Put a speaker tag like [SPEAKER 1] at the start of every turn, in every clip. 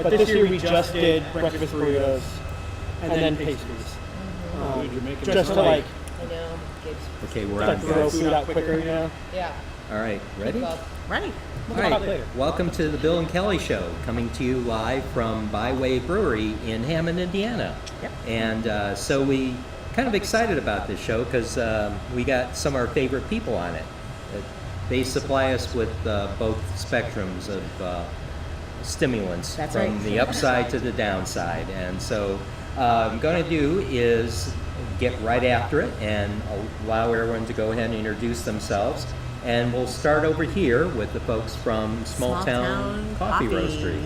[SPEAKER 1] but this year we just did breakfast burritos and then pastries. Just to like,
[SPEAKER 2] I know.
[SPEAKER 3] Okay, we're
[SPEAKER 1] like
[SPEAKER 3] on.
[SPEAKER 1] throw food out quicker, you know?
[SPEAKER 2] Yeah.
[SPEAKER 3] All right, ready?
[SPEAKER 2] Ready.
[SPEAKER 3] All right, welcome to the Bill and Kelly Show, coming to you live from Byway Brewery in Hammond, Indiana.
[SPEAKER 2] Yep.
[SPEAKER 3] And so we kind of excited about this show because we got some of our favorite people on it. They supply us with both spectrums of stimulants from the upside to the downside. And so I'm going to do is get right after it and allow everyone to go ahead and introduce themselves. And we'll start over here with the folks from Smalltown Coffee Roastery.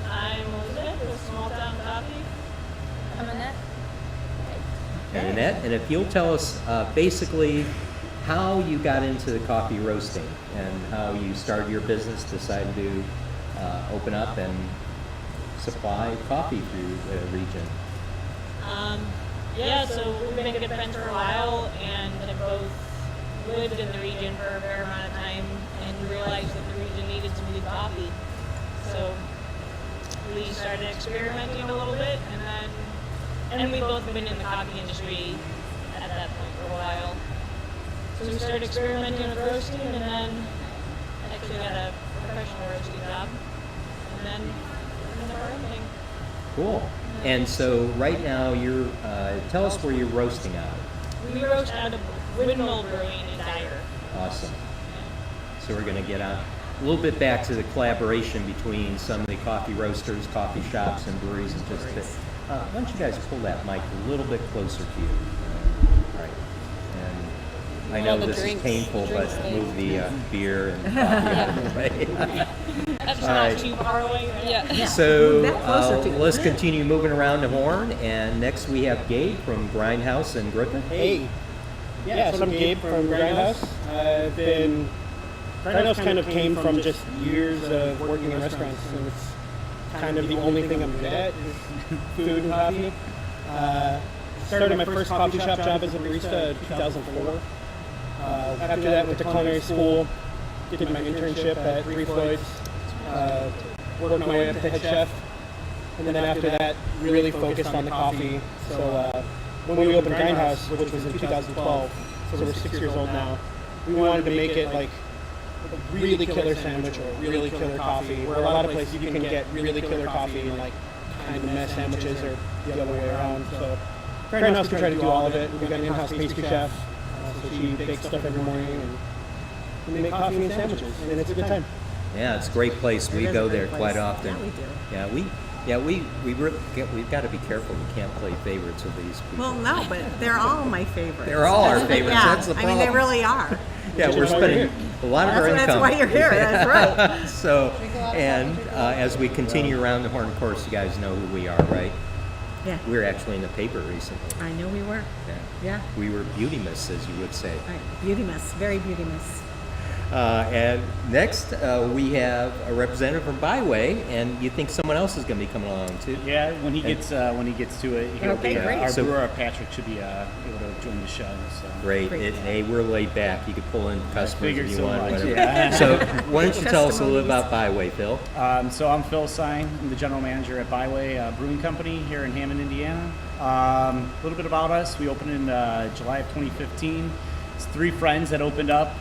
[SPEAKER 4] I'm Elizabeth with Smalltown Coffee.
[SPEAKER 2] I'm Annette.
[SPEAKER 3] And Annette, and if you'll tell us basically how you got into the coffee roasting and how you started your business, decided to open up and supply coffee through the region.
[SPEAKER 4] So we've been good friends for a while and have both lived in the region for a fair amount of time and realized that the region needed some good coffee. So we started experimenting a little bit and we've both been in the coffee industry at that point for a while. So we started experimenting with roasting and then actually got a professional roasting job and then ended up our own thing.
[SPEAKER 3] Cool. And so right now you're, tell us where you're roasting out of.
[SPEAKER 4] We roast out of Windmill Brewing in Dyer.
[SPEAKER 3] Awesome. So we're going to get a little bit back to the collaboration between some of the coffee roasters, coffee shops, and breweries. And just why don't you guys pull that mic a little bit closer to you? All right. And I know this is painful, but move the beer and coffee out of the way.
[SPEAKER 4] That's not too far away, right?
[SPEAKER 2] Yeah.
[SPEAKER 3] So let's continue moving around the horn. And next we have Gabe from Grindhouse in Griffith.
[SPEAKER 1] Hey. Yeah, so I'm Gabe from Grindhouse. Grindhouse kind of came from just years of working in restaurants, and it's kind of the only thing I'm good at is food and coffee. Started my first coffee shop job as a barista in 2004. After that, went to culinary school, did my internship at FLUID, worked my way up to head chef, and then after that, really focused on the coffee. So when we opened Grindhouse, which was in 2012, so we're 6 years old now, we wanted to make it like a really killer sandwich or a really killer coffee, where a lot of places you can get really killer coffee and like kind of mess sandwiches or the other way around. So Grindhouse, we try to do all of it. We've got an in-house pastry chef, so she bakes stuff every morning, and we make coffee and sandwiches, and it's a good time.
[SPEAKER 3] Yeah, it's a great place. We go there quite often.
[SPEAKER 2] Yeah, we do.
[SPEAKER 3] We've got to be careful. We can't play favorites of these people.
[SPEAKER 2] Well, no, but they're all my favorites.
[SPEAKER 3] They're all our favorites.
[SPEAKER 2] Yeah,
[SPEAKER 3] That's the problem.
[SPEAKER 2] I mean, they really are.
[SPEAKER 3] Yeah, we're spending a lot of our income.
[SPEAKER 2] That's why you're here. That's right.
[SPEAKER 3] So, and as we continue around the horn, of course, you guys know who we are, right?
[SPEAKER 2] Yeah.
[SPEAKER 3] We were actually in the paper recently.
[SPEAKER 2] I know we were. Yeah.
[SPEAKER 3] We were beauty miss, as you would say.
[SPEAKER 2] Right. Beauty miss. Very beauty miss.
[SPEAKER 3] And next, we have a representative from Byway, and you think someone else is going to be coming along too?
[SPEAKER 5] Yeah, when he gets to it, he'll
[SPEAKER 2] Okay,
[SPEAKER 5] be,
[SPEAKER 2] great.
[SPEAKER 5] our
[SPEAKER 3] So-
[SPEAKER 5] brewer Patrick should be able to join the show. So.
[SPEAKER 3] Great.
[SPEAKER 2] Great.
[SPEAKER 3] Hey, we're laid back. You could pull in customers
[SPEAKER 5] figured
[SPEAKER 3] if you
[SPEAKER 5] so
[SPEAKER 3] want.
[SPEAKER 5] much,
[SPEAKER 3] Whatever.
[SPEAKER 5] yeah.
[SPEAKER 3] So why don't you tell us a little about Byway, Phil?
[SPEAKER 5] So I'm Phil Sajn. I'm the general manager at Byway Brewing Company here in Hammond, Indiana. A little bit about us. We opened in July of 2015. It's three friends that opened up.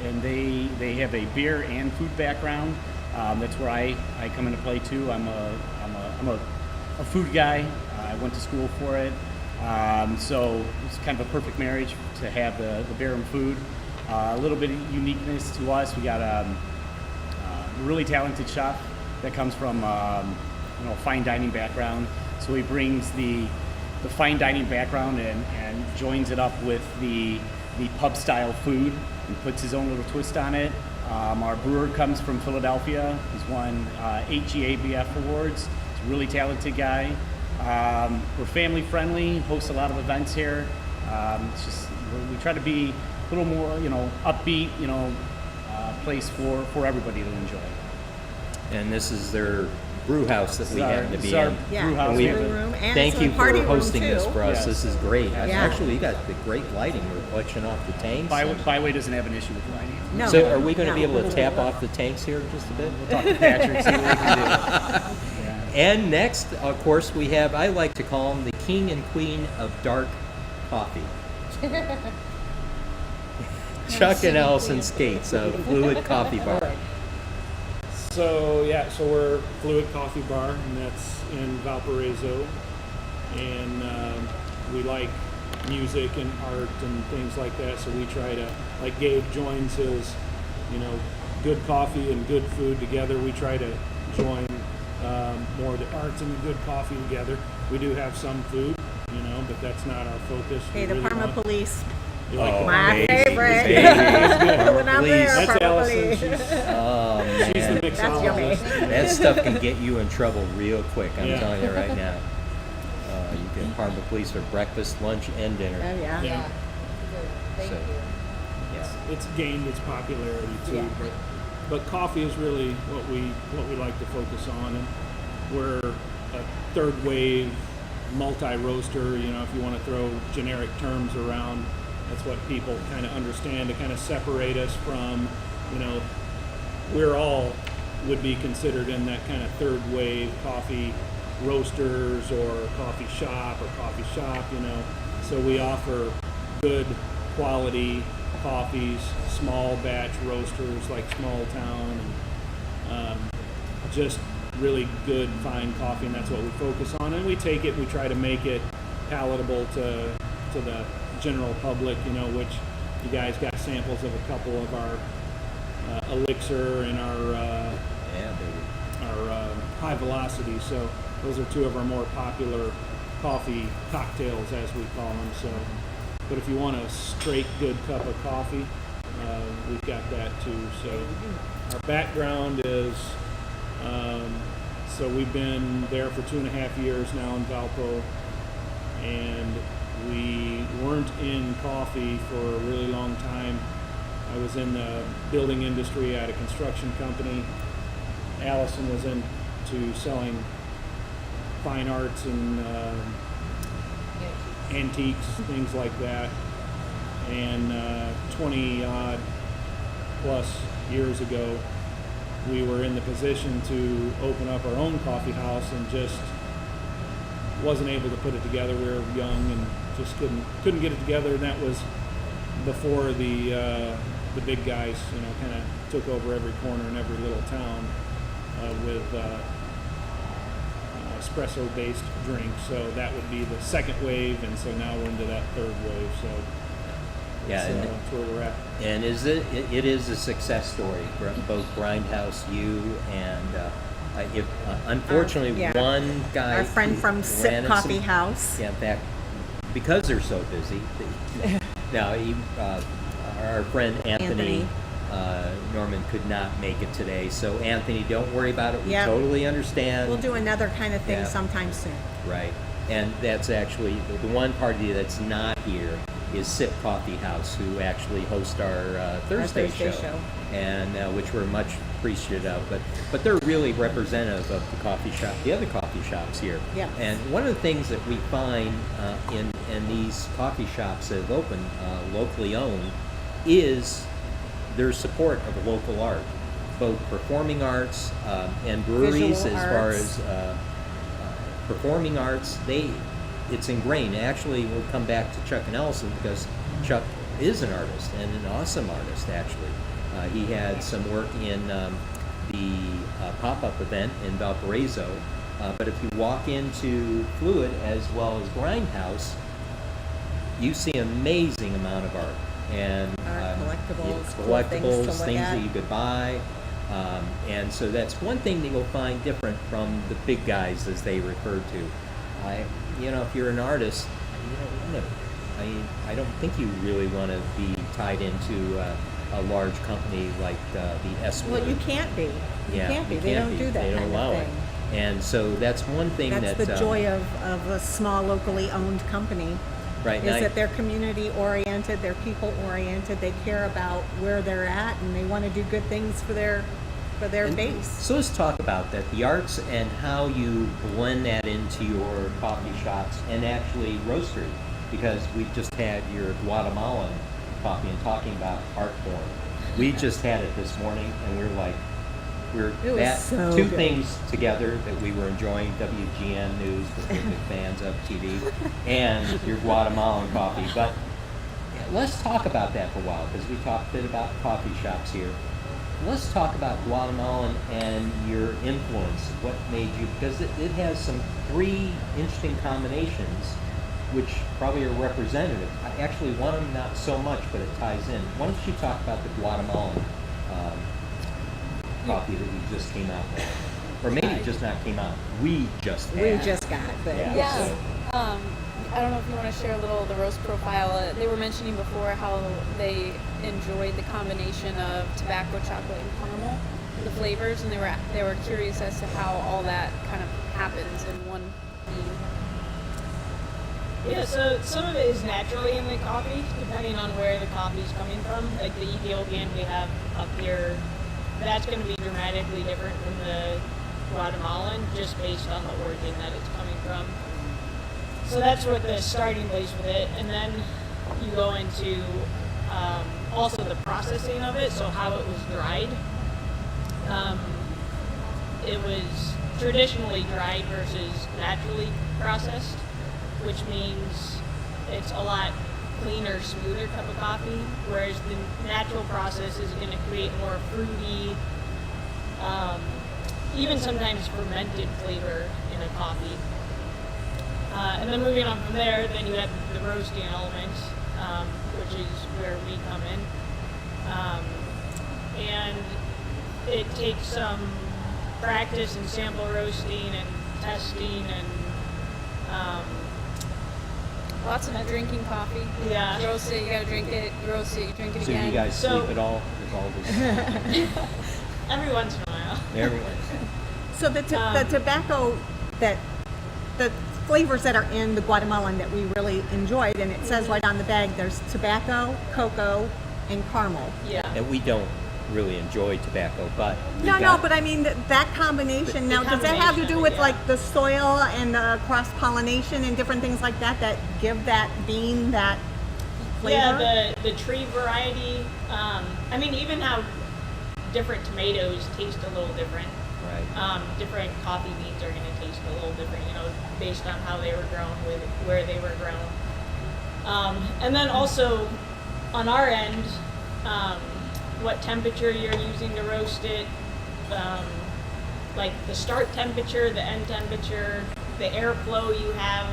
[SPEAKER 5] And they have a beer and food background. That's where I come into play too. I'm a food guy. I went to school for it. So it's kind of a perfect marriage to have the beer and food. A little bit of uniqueness to us. We got a really talented chef that comes from a fine dining background. So he brings the fine dining background and joins it up with the pub style food and puts his own little twist on it. Our brewer comes from Philadelphia. He's won 8 GABF awards. He's a really talented guy. We're family friendly, host a lot of events here. It's just we try to be a little more, place for everybody to enjoy.
[SPEAKER 3] And this is their brew house that we happen to be in.
[SPEAKER 2] Yeah,
[SPEAKER 5] Brew house.
[SPEAKER 3] And we-
[SPEAKER 2] brew room, and
[SPEAKER 3] Thank
[SPEAKER 2] it's a
[SPEAKER 3] you for
[SPEAKER 2] party room,
[SPEAKER 3] hosting this
[SPEAKER 2] too.
[SPEAKER 3] for us.
[SPEAKER 5] Yes.
[SPEAKER 3] This is great.
[SPEAKER 2] Yeah.
[SPEAKER 3] Actually, you got the great lighting reflection off the tanks.
[SPEAKER 5] Byway doesn't have an issue with lighting.
[SPEAKER 2] No.
[SPEAKER 3] So are we going to be
[SPEAKER 2] No.
[SPEAKER 3] able to tap off the tanks here in just a bit?
[SPEAKER 5] We'll talk to Patrick, see what we can do. Yeah.
[SPEAKER 3] And next, of course, we have, I like to call them the king and queen of dark coffee. Chuck and Alison Scates of FLUID Coffeebar.
[SPEAKER 1] So we're FLUID Coffeebar, and that's in Valparaiso, and we like music and art and things like that. So we try to, like Gabe joins his, good coffee and good food together. We try to join more of the arts and the good coffee together. We do have some food, but that's not our focus.
[SPEAKER 2] Hey,
[SPEAKER 1] We
[SPEAKER 2] the
[SPEAKER 1] really
[SPEAKER 2] Parma
[SPEAKER 1] want-
[SPEAKER 2] Police.
[SPEAKER 1] You like the
[SPEAKER 2] My
[SPEAKER 3] baby,
[SPEAKER 2] favorite.
[SPEAKER 3] baby.
[SPEAKER 2] When I'm
[SPEAKER 3] Please.
[SPEAKER 2] there,
[SPEAKER 1] That's
[SPEAKER 2] Parma
[SPEAKER 1] Alison.
[SPEAKER 2] Police.
[SPEAKER 3] Oh,
[SPEAKER 1] She's the
[SPEAKER 3] man.
[SPEAKER 2] That's yummy.
[SPEAKER 1] mixologist.
[SPEAKER 3] That stuff can get you in trouble real quick, I'm
[SPEAKER 1] Yeah.
[SPEAKER 3] telling you right now. You get Parma Police for breakfast, lunch, and dinner.
[SPEAKER 2] Oh, yeah.
[SPEAKER 1] Yeah.
[SPEAKER 3] So, yeah.
[SPEAKER 1] It's gained its popularity too,
[SPEAKER 2] Yeah.
[SPEAKER 1] but coffee is really what we like to focus on, and we're a third wave multi-roaster. If you want to throw generic terms around, that's what people kind of understand to kind of separate us from, we're all would be considered in that kind of third wave coffee roasters or coffee shop. So we offer good quality coffees, small batch roasters like Smalltown, and just really good fine coffee, and that's what we focus on. And we take it, we try to make it palatable to the general public, which you guys got samples of a couple of our elixir and our
[SPEAKER 3] Yeah, baby.
[SPEAKER 1] high velocity. So those are two of our more popular coffee cocktails, as we call them. So, but if you want a straight good cup of coffee, we've got that too. So our background is, so we've been there for 2.5 years now in Valpo, and we weren't in coffee for a really long time. I was in the building industry at a construction company. Alison was into selling fine arts and antiques, things like that. And 20 odd plus years ago, we were in the position to open up our own coffee house, and just wasn't able to put it together. We were young and just couldn't get it together. And that was before the big guys, kind of took over every corner in every little town with espresso-based drinks. So that would be the second wave, and so now we're into that third wave. So
[SPEAKER 3] Yeah, and-
[SPEAKER 1] that's where we're at.
[SPEAKER 3] And it is a success story, both Grindhouse, you, and unfortunately,
[SPEAKER 2] yeah.
[SPEAKER 3] one guy.
[SPEAKER 2] Our friend
[SPEAKER 3] who
[SPEAKER 2] from
[SPEAKER 3] ran
[SPEAKER 2] Sip
[SPEAKER 3] it
[SPEAKER 2] Coffee
[SPEAKER 3] some-
[SPEAKER 2] House.
[SPEAKER 3] Yeah, in fact, because they're so busy. Now, our friend Anthony. Norman could not make it today, so Anthony, don't worry about it. We
[SPEAKER 2] Yep.
[SPEAKER 3] totally understand.
[SPEAKER 2] We'll do another kind of thing
[SPEAKER 3] Yeah.
[SPEAKER 2] sometime soon.
[SPEAKER 3] Right, and that's actually the one party that's not here is Sip Coffee House, who actually host our Thursday show, and which we're much appreciative of. But they're really representative of the coffee shop, the other coffee shops here.
[SPEAKER 2] Yeah.
[SPEAKER 3] And one of the things that we find in these coffee shops that have opened, locally owned, is their support of local art, both performing arts and breweries.
[SPEAKER 2] Visual
[SPEAKER 3] As far
[SPEAKER 2] arts.
[SPEAKER 3] as performing arts, it's ingrained. Actually, we'll come back to Chuck and Alison, because Chuck is an artist, and an awesome artist, actually. He had some work in the pop-up event in Valparaiso, but if you walk into FLUID as well as Grindhouse, you see an amazing amount of art. And
[SPEAKER 2] Art, collectibles, cool
[SPEAKER 3] collectibles,
[SPEAKER 2] things to look
[SPEAKER 3] things
[SPEAKER 2] at.
[SPEAKER 3] that you could buy. And so that's one thing that you'll find different from the big guys, as they refer to. If you're an artist, I don't think you really want to be tied into a large company like the S.
[SPEAKER 2] Well, you can't be. You can't be. They don't do that
[SPEAKER 3] They don't
[SPEAKER 2] kind
[SPEAKER 3] allow
[SPEAKER 2] of
[SPEAKER 3] it.
[SPEAKER 2] thing.
[SPEAKER 3] And so that's one thing
[SPEAKER 2] That's
[SPEAKER 3] that
[SPEAKER 2] the joy of a small, locally owned company.
[SPEAKER 3] right
[SPEAKER 2] Is
[SPEAKER 3] now.
[SPEAKER 2] that they're community oriented, they're people oriented, they care about where they're at, and they want to do good things for their for their
[SPEAKER 3] And
[SPEAKER 2] base.
[SPEAKER 3] So let's talk about that, the arts and how you blend that into your coffee shops and actually roastery, because we just had your Guatemalan coffee and talking about art form. We just had it this morning and
[SPEAKER 2] It was so
[SPEAKER 3] two
[SPEAKER 2] good.
[SPEAKER 3] things together that we were enjoying, WGN News, which we're big fans of TV, and your Guatemalan coffee. But let's talk about that for a while, because we talked a bit about coffee shops here. Let's talk about Guatemalan and your influence. What made you, because it has some 3 interesting combinations, which probably are representative. Actually, one of them not so much, but it ties in. Why don't you talk about the Guatemalan coffee that you just came out with? Or maybe just not came out, we just had.
[SPEAKER 2] We just got it. But
[SPEAKER 3] Yeah.
[SPEAKER 6] Yeah.
[SPEAKER 3] So-
[SPEAKER 6] I don't know if you want to share a little of the roast profile. They were mentioning before how they enjoyed the combination of tobacco, chocolate, and caramel, the flavors, and they were curious as to how all that kind of happens in one bean.
[SPEAKER 4] Yeah, so some of it is naturally in the coffee, depending on where the coffee is coming from. Like the Ethiopian we have up here, that's going to be dramatically different from the Guatemalan, just based on the origin that it's coming from. So that's what the starting place with it, and then you go into also the processing of it, so how it was dried. It was traditionally dried versus naturally processed, which means it's a lot cleaner, smoother cup of coffee, whereas the natural process is going to create more fruity, even sometimes fermented flavor in a coffee. And then moving on from there, then you have the roasting element, which is where we come in. And it takes some practice and sample roasting and testing and
[SPEAKER 6] Lots of drinking coffee.
[SPEAKER 4] Yeah.
[SPEAKER 6] You roast it, you gotta drink it. You roast it, you drink it
[SPEAKER 3] So
[SPEAKER 6] again.
[SPEAKER 3] you guys
[SPEAKER 4] So-
[SPEAKER 3] sleep at all with all this?
[SPEAKER 4] every once in a while.
[SPEAKER 3] Everyone.
[SPEAKER 2] So the tobacco that the flavors that are in the Guatemalan that we really enjoyed, and it says right on the bag, there's tobacco, cocoa, and caramel.
[SPEAKER 4] Yeah.
[SPEAKER 3] And we don't really enjoy tobacco, but we
[SPEAKER 2] No,
[SPEAKER 3] got-
[SPEAKER 2] but I mean that combination. Now, does that have to do with
[SPEAKER 4] yeah.
[SPEAKER 2] like the soil and the cross pollination and different things like that that give that bean that flavor?
[SPEAKER 4] Yeah, the tree variety. I mean, even how different tomatoes taste a little different.
[SPEAKER 3] Right.
[SPEAKER 4] Different coffee beans are going to taste a little different, based on how they were grown, with where they were grown. And then also, on our end, what temperature you're using to roast it, like the start temperature, the end temperature, the airflow you have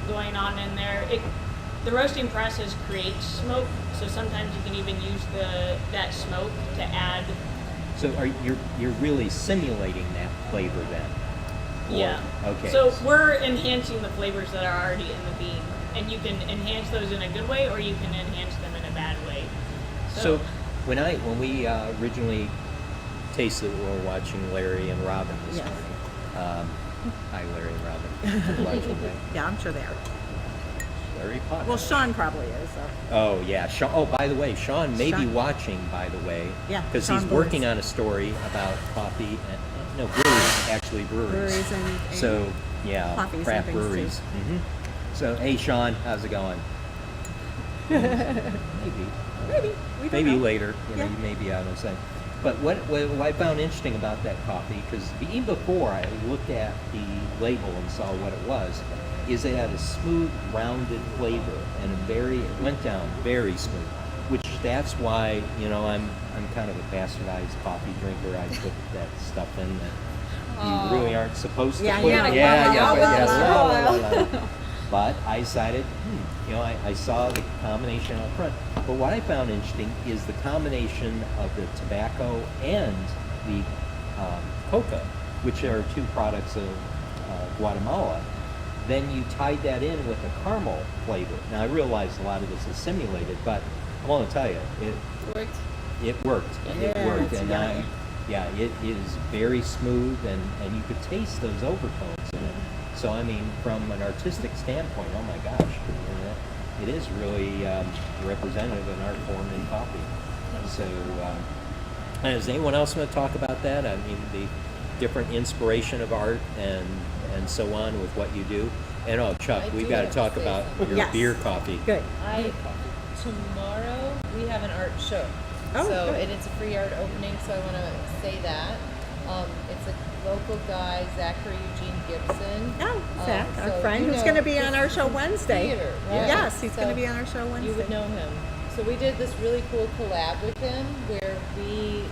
[SPEAKER 4] going on in there. The roasting process creates smoke, so sometimes you can even use that smoke to add.
[SPEAKER 3] So you're really simulating that flavor then? Or-
[SPEAKER 4] Yeah.
[SPEAKER 3] Okay.
[SPEAKER 4] So we're enhancing the flavors that are already in the bean, and you can enhance those in a good way, or you can enhance them in a bad way.
[SPEAKER 3] So when we originally tasted, we were watching Larry and Robin this
[SPEAKER 2] Yes.
[SPEAKER 3] morning. Hi, Larry and Robin. Watching that.
[SPEAKER 2] Yeah, I'm sure they are.
[SPEAKER 3] Larry Potter.
[SPEAKER 2] Well, Sean probably is. So.
[SPEAKER 3] Oh yeah, Sean. Oh, by the way, Sean may be
[SPEAKER 2] Sean.
[SPEAKER 3] watching. By the way,
[SPEAKER 2] Yeah,
[SPEAKER 3] because
[SPEAKER 2] Sean
[SPEAKER 3] he's working
[SPEAKER 2] Boyce.
[SPEAKER 3] on a story about coffee and breweries, actually breweries.
[SPEAKER 2] Breweries and
[SPEAKER 3] So yeah,
[SPEAKER 2] coffees and
[SPEAKER 3] craft
[SPEAKER 2] things, too.
[SPEAKER 3] breweries. Hmm. So hey, Sean, how's it going? Maybe.
[SPEAKER 2] Maybe. We don't
[SPEAKER 3] Maybe
[SPEAKER 2] know.
[SPEAKER 3] later,
[SPEAKER 2] Yeah.
[SPEAKER 3] you may be out on saying. But what I found interesting about that coffee, because even before I looked at the label and saw what it was, is it had a smooth, rounded flavor and it went down very smooth. Which that's why I'm kind of a bastardized coffee drinker. I put that stuff in that you really aren't supposed to
[SPEAKER 2] Yeah,
[SPEAKER 3] put.
[SPEAKER 2] yeah,
[SPEAKER 3] yeah. But I decided, I saw the combination up front. But what I found interesting is the combination of the tobacco and the coca, which are two products of Guatemala. Then you tied that in with a caramel flavor. Now I realize a lot of this is simulated, but I want to tell you, it
[SPEAKER 6] Worked.
[SPEAKER 3] it worked. It
[SPEAKER 2] Yeah,
[SPEAKER 3] worked,
[SPEAKER 2] it's
[SPEAKER 3] and
[SPEAKER 2] yummy.
[SPEAKER 3] it is very smooth, and you could taste those overtones in it. So I mean, from an artistic standpoint, oh my gosh, it is really representative in art form in coffee. So Does anyone else want to talk about that? I mean, the different inspiration of art and so on with what you do. And Chuck,
[SPEAKER 7] I
[SPEAKER 3] we've
[SPEAKER 7] do
[SPEAKER 3] got to
[SPEAKER 7] have to
[SPEAKER 3] talk
[SPEAKER 7] say
[SPEAKER 3] about
[SPEAKER 7] something.
[SPEAKER 3] your
[SPEAKER 2] Yes.
[SPEAKER 3] beer coffee.
[SPEAKER 2] Good.
[SPEAKER 7] Tomorrow we have an art show.
[SPEAKER 2] Oh,
[SPEAKER 7] so
[SPEAKER 2] good.
[SPEAKER 7] and it's a free art opening, so I want to say that. It's a local guy, Zachary Eugene Gibson.
[SPEAKER 2] Oh, Zach, our
[SPEAKER 7] so
[SPEAKER 2] friend
[SPEAKER 7] you
[SPEAKER 2] who's
[SPEAKER 7] know,
[SPEAKER 2] going to be on
[SPEAKER 7] this
[SPEAKER 2] our
[SPEAKER 7] is
[SPEAKER 2] show Wednesday.
[SPEAKER 7] theater, right?
[SPEAKER 2] Yes, he's going
[SPEAKER 7] So
[SPEAKER 2] to be on our show Wednesday.
[SPEAKER 7] You would know him. So we did this really cool collab with him where he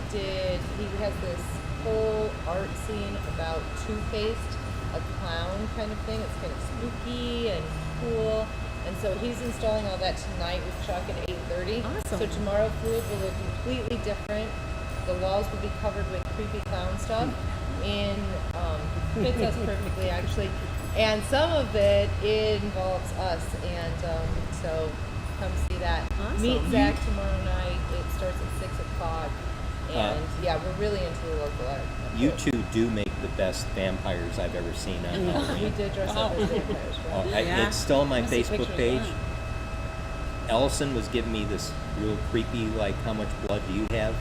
[SPEAKER 7] has this whole art scene about Two-Faced, a clown kind of thing. It's kind of spooky and cool. And so he's installing all that tonight with Chuck at 8:30.
[SPEAKER 2] Awesome.
[SPEAKER 7] So tomorrow Fluid will look completely different. The walls will be covered with creepy clown stuff. Fits us perfectly actually. And some of it involves us. And so come see that.
[SPEAKER 2] Awesome.
[SPEAKER 7] Meet Zach tomorrow night. It starts at 6 o'clock. And yeah, we're really into the local art.
[SPEAKER 3] You two do make the best vampires I've ever seen on
[SPEAKER 7] We
[SPEAKER 3] Halloween.
[SPEAKER 7] did dress up as vampires, right?
[SPEAKER 2] Yeah.
[SPEAKER 3] It's still on my
[SPEAKER 4] I see
[SPEAKER 3] Facebook
[SPEAKER 4] pictures
[SPEAKER 3] page.
[SPEAKER 4] of that.
[SPEAKER 3] Allison was giving me this real creepy, like, how much blood do you have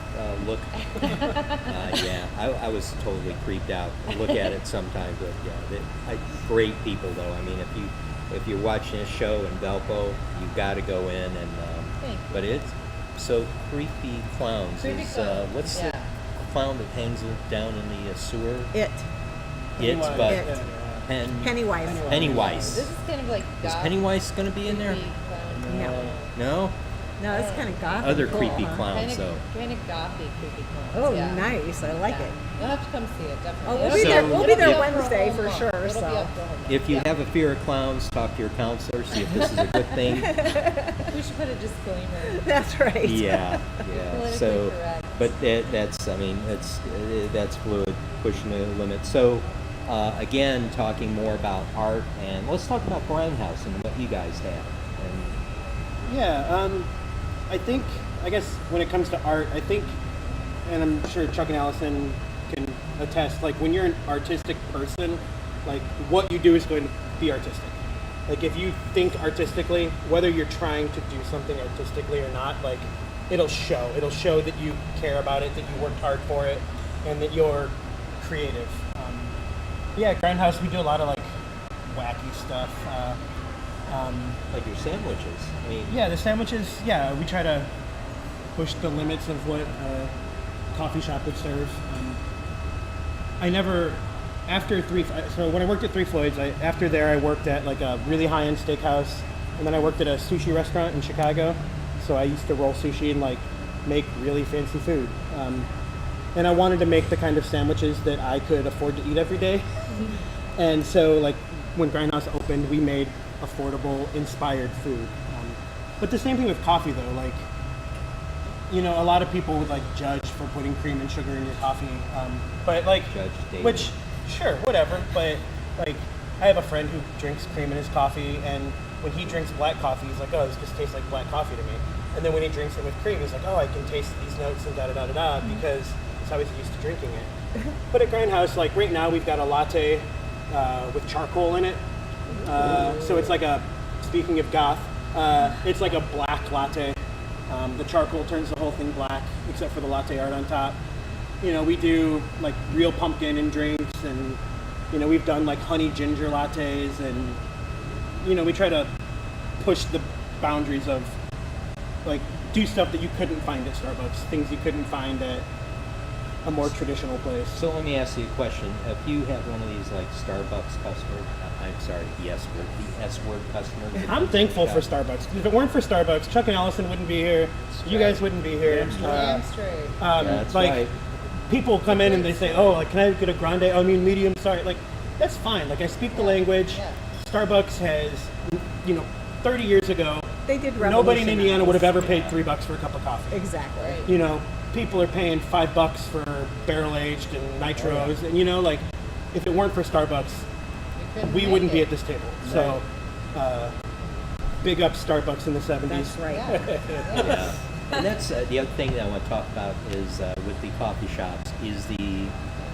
[SPEAKER 3] look. Yeah, I was totally creeped out. I look at it sometimes, but yeah, great people though. I mean, if you're watching a show in Valpo, you've got to go in and.
[SPEAKER 7] Thank you.
[SPEAKER 3] But it's so creepy clowns.
[SPEAKER 7] Creepy clowns,
[SPEAKER 3] What's
[SPEAKER 7] yeah.
[SPEAKER 3] the clown that hangs down in the sewer?
[SPEAKER 2] It.
[SPEAKER 3] It's but
[SPEAKER 2] It. Pennywise.
[SPEAKER 3] Pennywise.
[SPEAKER 7] This is kind of like
[SPEAKER 3] Is
[SPEAKER 7] goth.
[SPEAKER 3] Pennywise going to be in there?
[SPEAKER 7] creepy clown.
[SPEAKER 2] No.
[SPEAKER 3] No.
[SPEAKER 2] No, it's kind of gothic.
[SPEAKER 3] Other
[SPEAKER 2] cool,
[SPEAKER 3] creepy
[SPEAKER 2] huh?
[SPEAKER 3] clowns though.
[SPEAKER 7] Kind of gothy creepy clowns.
[SPEAKER 2] Oh,
[SPEAKER 7] yeah.
[SPEAKER 2] nice. I like
[SPEAKER 7] Yeah.
[SPEAKER 2] it.
[SPEAKER 7] You'll have to come see it, definitely.
[SPEAKER 2] Oh, we'll
[SPEAKER 7] It'll
[SPEAKER 2] be
[SPEAKER 3] So-
[SPEAKER 2] there. We'll be
[SPEAKER 7] it'll
[SPEAKER 2] there
[SPEAKER 7] up a
[SPEAKER 2] Wednesday
[SPEAKER 7] whole
[SPEAKER 2] for
[SPEAKER 7] month.
[SPEAKER 2] sure.
[SPEAKER 7] It'll be
[SPEAKER 2] So
[SPEAKER 7] up for a whole month.
[SPEAKER 3] If you
[SPEAKER 7] Yeah.
[SPEAKER 3] have a fear of clowns, talk to your counselor, see if this is a good thing.
[SPEAKER 7] We should put a disclaimer.
[SPEAKER 2] that's right.
[SPEAKER 3] Yeah,
[SPEAKER 7] Politically
[SPEAKER 3] So,
[SPEAKER 7] correct.
[SPEAKER 3] but that's fluid, pushing the limit. So, again, talking more about art, and let's talk about Grindhouse and what you guys have. And
[SPEAKER 1] Yeah, I guess when it comes to art, I think, and I'm sure Chuck and Allison can attest, like when you're an artistic person, like what you do is going to be artistic. Like if you think artistically, whether you're trying to do something artistically or not, like it'll show. It'll show that you care about it, that you worked hard for it, and that you're creative. Yeah, at Grindhouse we do a lot of like wacky stuff.
[SPEAKER 3] like your sandwiches. I mean,
[SPEAKER 1] Yeah, the sandwiches, we try to push the limits of what a coffee shop would serve. So when I worked at Three Floyds, after there I worked at like a really high-end steakhouse, and then I worked at a sushi restaurant in Chicago. So I used to roll sushi and like make really fancy food. And I wanted to make the kind of sandwiches that I could afford to eat every day. And so like when Grindhouse opened, we made affordable, inspired food. But the same thing with coffee though, like, you know, a lot of people would like judge for putting cream and sugar in your coffee. But like,
[SPEAKER 3] Judge David.
[SPEAKER 1] which, sure, whatever. But like, I have a friend who drinks cream in his coffee, and when he drinks black coffee, he's like, oh, this just tastes like black coffee to me. And then when he drinks it with cream, he's like, oh, I can taste these notes and da-da-da-da-da, because it's how he's used to drinking it. But at Grindhouse, like right now, we've got a latte with charcoal in it. So it's like speaking of goth, it's like a black latte. The charcoal turns the whole thing black, except for the latte art on top. You know, we do like real pumpkin in drinks, and you know, we've done like honey ginger lattes, and you know, we try to push the boundaries of like do stuff that you couldn't find at Starbucks, things you couldn't find at a more traditional place.
[SPEAKER 3] So let me ask you a question. If you have one of these like Starbucks customers, I'm sorry, the S-word customers.
[SPEAKER 1] I'm thankful for Starbucks. If it weren't for Starbucks, Chuck and Allison wouldn't be here. You guys wouldn't be here.
[SPEAKER 7] Damn straight.
[SPEAKER 3] That's
[SPEAKER 1] like
[SPEAKER 3] right.
[SPEAKER 1] people come in and they say, "Oh, like, can I get a grande? Oh, I mean medium." Sorry, like that's fine. Like I speak the language.
[SPEAKER 7] Yeah.
[SPEAKER 1] Starbucks has, you know, 30 years ago,
[SPEAKER 2] They did
[SPEAKER 1] nobody in
[SPEAKER 2] revolutionize.
[SPEAKER 1] Indiana would have ever paid $3 for a cup of coffee.
[SPEAKER 2] Exactly.
[SPEAKER 7] Right.
[SPEAKER 1] You know, people are paying $5 for barrel aged and nitros, and you know, like if it weren't for Starbucks, we wouldn't be at this table. So, big up Starbucks in the 70s.
[SPEAKER 2] That's right.
[SPEAKER 3] Yeah. And that's the other thing that I want to talk about is with the coffee shops is the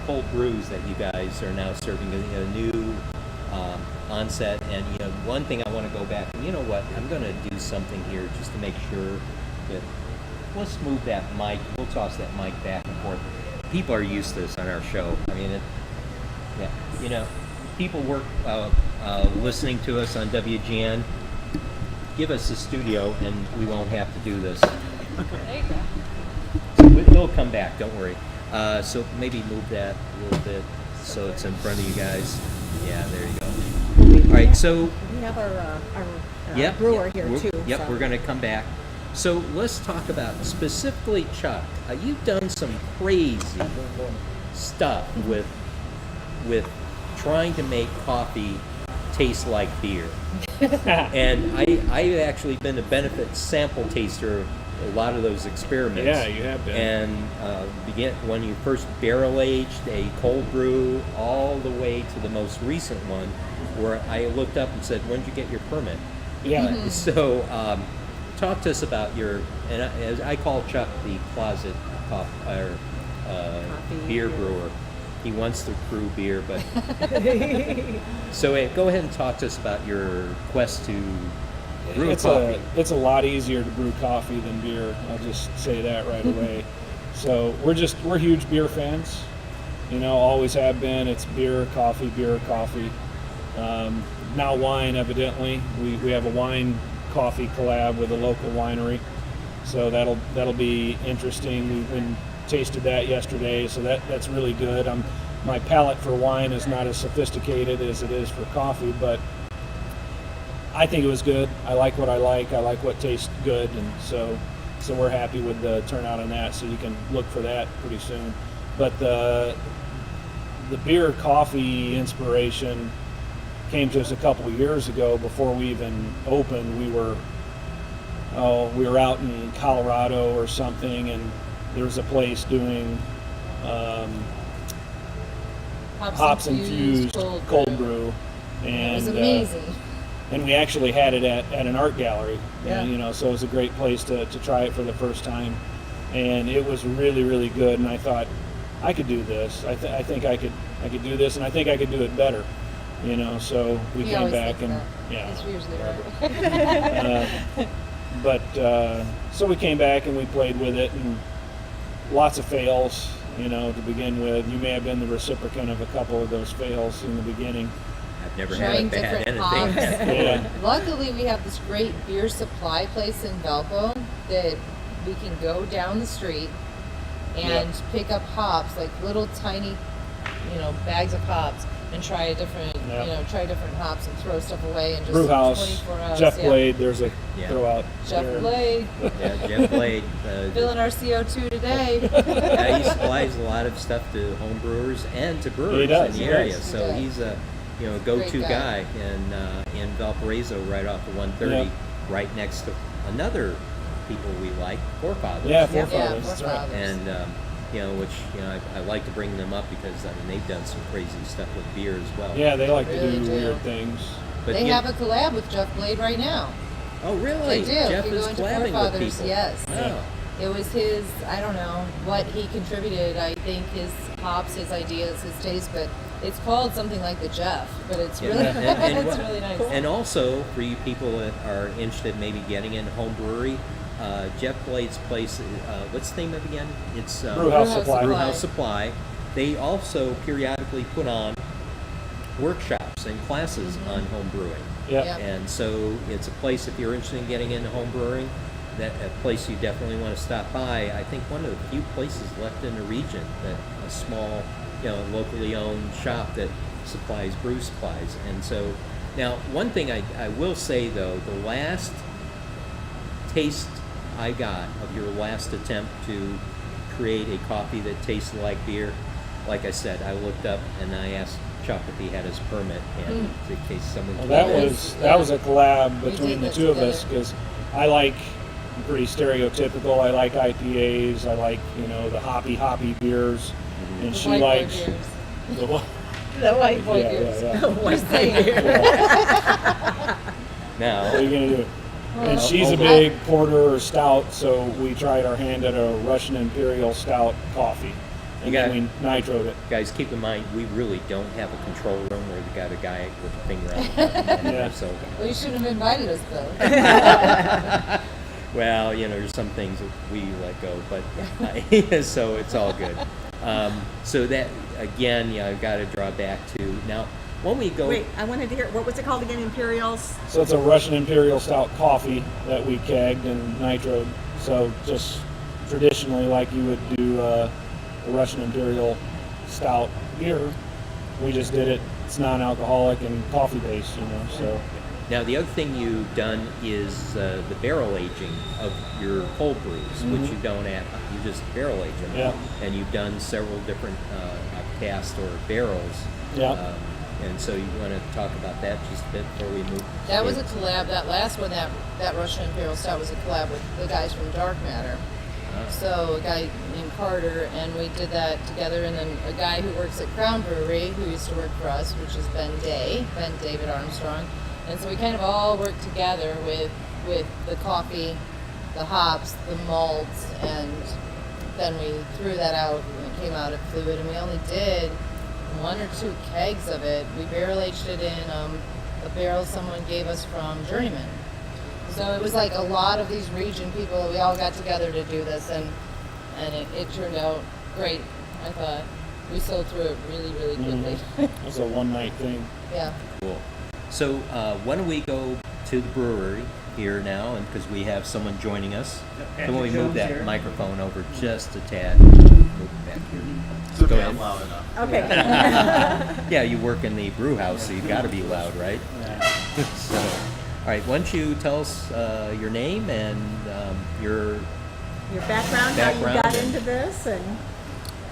[SPEAKER 3] cold brews that you guys are now serving a new onset. And you know, one thing I want to go back and you know what, I'm going to do something here just to make sure that let's move that mic. We'll toss that mic back and forth. People are used to this on our show. I mean, people work listening to us on WGN. Give us a studio, and we won't have to do this.
[SPEAKER 6] There you go.
[SPEAKER 3] So it'll come back. Don't worry. So maybe move that a little bit so it's in front of you guys. Yeah, there you go. All right, so
[SPEAKER 2] We have our
[SPEAKER 3] Yep,
[SPEAKER 2] brewer
[SPEAKER 3] yep,
[SPEAKER 2] here
[SPEAKER 3] we're-
[SPEAKER 2] too.
[SPEAKER 3] Yep,
[SPEAKER 2] so.
[SPEAKER 3] we're going to come back. So let's talk about specifically Chuck. You've done some crazy stuff with trying to make coffee taste like beer. And I've actually been a benefit sample taster of a lot of those experiments.
[SPEAKER 8] Yeah, you have been.
[SPEAKER 3] And when you first barrel aged a cold brew, all the way to the most recent one, where I looked up and said, "When did you get your permit?"
[SPEAKER 8] Yeah.
[SPEAKER 3] So, talk to us about and as I call Chuck the closet coffee beer brewer. He wants to brew beer, but so go ahead and talk to us about your quest to brew coffee.
[SPEAKER 8] It's a lot easier to brew coffee than beer. I'll just say that right away. So we're huge beer fans. Always have been. It's beer, coffee. Now wine, evidently. We have a wine coffee collab with a local winery, so that'll be interesting. We tasted that yesterday, so that's really good. My palate for wine is not as sophisticated as it is for coffee, but I think it was good. I like what I like. I like what tastes good, and so we're happy with the turnout on that. So you can look for that pretty soon. But the beer coffee inspiration came to us a couple of years ago. Before we even opened, we were out in Colorado or something, and there was a place doing hops infused cold brew, and
[SPEAKER 7] It was amazing.
[SPEAKER 8] And we actually had it at an art gallery.
[SPEAKER 7] Yeah.
[SPEAKER 8] And, so it was a great place to try it for the first time, and it was really, really good. And I thought, I could do this. I think I could do this, and I think I could do it better. So we came
[SPEAKER 7] always
[SPEAKER 8] back,
[SPEAKER 7] think
[SPEAKER 8] and
[SPEAKER 7] that. It's usually right.
[SPEAKER 8] So we came back and we played with it, and lots of fails, to begin with. You may have been the recipient of a couple of those fails in the beginning.
[SPEAKER 3] I've never
[SPEAKER 7] Trying
[SPEAKER 3] had a bad
[SPEAKER 7] different
[SPEAKER 3] anything.
[SPEAKER 8] Yeah.
[SPEAKER 7] Luckily, we have this great beer supply place in Valpo that we can go down the street and pick up hops, like little tiny, bags of hops, and try different hops and throw stuff away and just
[SPEAKER 8] Brewhouse,
[SPEAKER 7] 24 hours.
[SPEAKER 8] Jeff
[SPEAKER 7] yeah.
[SPEAKER 8] Blade, there's a
[SPEAKER 3] Yeah.
[SPEAKER 8] throw out.
[SPEAKER 7] Jeff
[SPEAKER 8] there.
[SPEAKER 7] Blade,
[SPEAKER 3] Yeah, Jeff Blade.
[SPEAKER 7] filling our CO2 today.
[SPEAKER 3] Yeah, he supplies a lot of stuff to home brewers and to brewers
[SPEAKER 8] He does,
[SPEAKER 3] in the
[SPEAKER 8] he
[SPEAKER 3] area.
[SPEAKER 8] does.
[SPEAKER 3] So
[SPEAKER 7] He
[SPEAKER 3] he's a go-to
[SPEAKER 7] Great
[SPEAKER 3] guy
[SPEAKER 7] guy.
[SPEAKER 3] in Valparaiso, right off of 130,
[SPEAKER 8] Yep.
[SPEAKER 3] right next to another people we like, Forefathers.
[SPEAKER 8] Yeah,
[SPEAKER 7] Yeah,
[SPEAKER 8] Forefathers. That's right.
[SPEAKER 7] Forefathers.
[SPEAKER 3] And which I like to bring them up because they've done some crazy stuff with beer as well.
[SPEAKER 8] Yeah, they like to
[SPEAKER 7] Really
[SPEAKER 8] do
[SPEAKER 7] do.
[SPEAKER 8] weird things.
[SPEAKER 3] But
[SPEAKER 7] They have a collab with Jeff Blade right now.
[SPEAKER 3] Oh, really?
[SPEAKER 7] They do.
[SPEAKER 3] Jeff
[SPEAKER 7] if you
[SPEAKER 3] is
[SPEAKER 7] go into
[SPEAKER 3] collabing with
[SPEAKER 7] Forefathers,
[SPEAKER 3] people.
[SPEAKER 7] yes.
[SPEAKER 3] Oh.
[SPEAKER 7] It was his, I don't know what he contributed. I think his hops, his ideas, his taste, but it's called something like the Jeff. But it's really, it's really nice.
[SPEAKER 3] And also, for you people that are interested maybe getting into home brewery, Jeff Blade's place, what's the name of it again? It's
[SPEAKER 8] Brewhouse Supply.
[SPEAKER 3] Brewhouse Supply. They also periodically put on workshops and classes on home brewing.
[SPEAKER 8] Yeah.
[SPEAKER 7] Yeah.
[SPEAKER 3] And so it's a place, if you're interested in getting into home brewing, that a place you definitely want to stop by. I think one of the few places left in the region that a small, locally owned shop that supplies brew supplies. And so now one thing I will say though, the last taste I got of your last attempt to create a coffee that tasted like beer, like I said, I looked up and I asked Chuck if he had his permit, and in case someone
[SPEAKER 8] Well,
[SPEAKER 3] came in.
[SPEAKER 8] that was a collab
[SPEAKER 7] We
[SPEAKER 8] between
[SPEAKER 7] did
[SPEAKER 8] the
[SPEAKER 7] that
[SPEAKER 8] two of us
[SPEAKER 7] together.
[SPEAKER 8] because I'm pretty stereotypical. I like IPAs. I like the hoppy beers, and she
[SPEAKER 7] White boy
[SPEAKER 8] likes
[SPEAKER 7] beers.
[SPEAKER 8] the what?
[SPEAKER 7] The white boy
[SPEAKER 8] Yeah,
[SPEAKER 7] beers.
[SPEAKER 8] yeah, yeah.
[SPEAKER 7] Just saying.
[SPEAKER 3] Now,
[SPEAKER 8] What are you gonna do? And she's a big porter or stout, so we tried our hand at a Russian Imperial Stout coffee, and
[SPEAKER 3] You got-
[SPEAKER 8] then we nitroed it.
[SPEAKER 3] guys, keep in mind, we really don't have a control room where we got a guy with a finger on the button.
[SPEAKER 8] Yeah.
[SPEAKER 3] So,
[SPEAKER 7] Well, you shouldn't have invited us though.
[SPEAKER 3] Well, there's some things that we let go, but so it's all good. So that again, I've got to draw back to now. When we go,
[SPEAKER 2] Wait, I wanted to hear, what was it called again? Imperials?
[SPEAKER 8] So it's a Russian Imperial Stout coffee that we kegged and nitroed. So just traditionally, like you would do a Russian Imperial Stout beer, we just did it. It's non-alcoholic and coffee based, So
[SPEAKER 3] now the other thing you've done is the barrel aging of your cold brews, which you don't have. You just barrel age them,
[SPEAKER 8] Yeah.
[SPEAKER 3] and you've done several different cast or barrels.
[SPEAKER 8] Yeah.
[SPEAKER 3] And so you want to talk about that just a bit before we move?
[SPEAKER 7] That was a collab. That last one, that Russian Imperial Stout was a collab with the guys from Dark Matter. So a guy named Carter, and we did that together. And then a guy who works at Crown Brewery, who used to work for us, which is Ben David Armstrong. And so we kind of all worked together with the coffee, the hops, the malts, and then we threw that out and it came out at FLUID. And we only did 1 or 2 kegs of it. We barrel aged it in a barrel someone gave us from Journeyman. So it was like a lot of these region people. We all got together to do this, and it turned out great. I thought we sold through it really, really quickly.
[SPEAKER 8] It was a one-night thing.
[SPEAKER 7] Yeah.
[SPEAKER 3] Cool. So why don't we go to the brewery here now, and because we have someone joining us. Can we move that microphone over just a tad? Move it back here.
[SPEAKER 9] It's okay,
[SPEAKER 3] Go
[SPEAKER 9] I'm
[SPEAKER 3] ahead.
[SPEAKER 9] loud enough.
[SPEAKER 2] Okay.
[SPEAKER 3] Yeah, you work in the brew house, so you've got to be loud, right? So, all right, why don't you tell us your name and your
[SPEAKER 2] Your background, how you
[SPEAKER 3] Background
[SPEAKER 2] got
[SPEAKER 3] and-
[SPEAKER 2] into this, and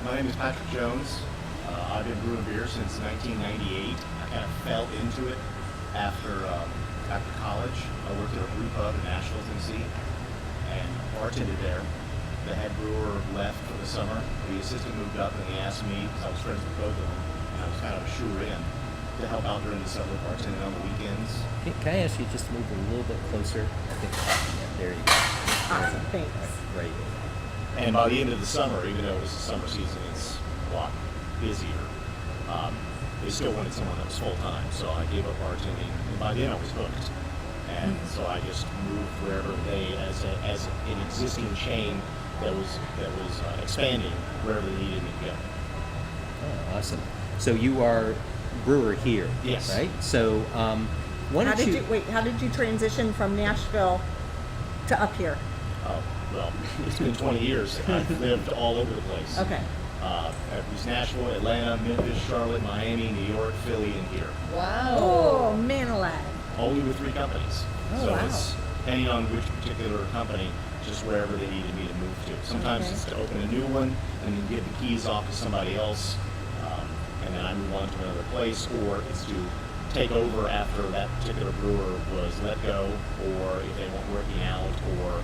[SPEAKER 9] My name is Patrick Jones. I've been brewing beer since 1998. I kind of fell into it after college. I worked at a brew pub in Nashville, Tennessee, and bartended there. The head brewer left for the summer. The assistant moved up, and he asked me, because I was friends with both of them, and I was kind of a shoe-in to help out during the summer, bartending on the weekends.
[SPEAKER 3] Can I ask you just to move a little bit closer? I think there you go.
[SPEAKER 2] awesome, thanks.
[SPEAKER 3] Right.
[SPEAKER 9] And by the end of the summer, even though it was the summer season, it's a lot busier. They still wanted someone that was full-time, so I gave up bartending, and by then I was hooked. And so I just moved wherever they, as an existing chain that was expanding, wherever they needed me to go.
[SPEAKER 3] Oh, awesome. So you are brewer here,
[SPEAKER 9] Yes.
[SPEAKER 3] right? So why
[SPEAKER 2] How
[SPEAKER 3] don't
[SPEAKER 2] did how did you transition from Nashville to up here?
[SPEAKER 9] Oh, well, it's been 20 years. I've lived all over the place.
[SPEAKER 2] Okay.
[SPEAKER 9] It was Nashville, Atlanta, Memphis, Charlotte, Miami, New York, Philly, and here.
[SPEAKER 7] Wow.
[SPEAKER 2] Oh, man alive.
[SPEAKER 9] Only with 3 companies.
[SPEAKER 2] Oh,
[SPEAKER 9] So
[SPEAKER 2] wow.
[SPEAKER 9] it's depending on which particular company, just wherever they needed me to move to. Sometimes
[SPEAKER 2] Okay.
[SPEAKER 9] it's to open a new one and then give the keys off to somebody else, and then I move on to another place, or it's to take over after that particular brewer was let go, or if they weren't working out, or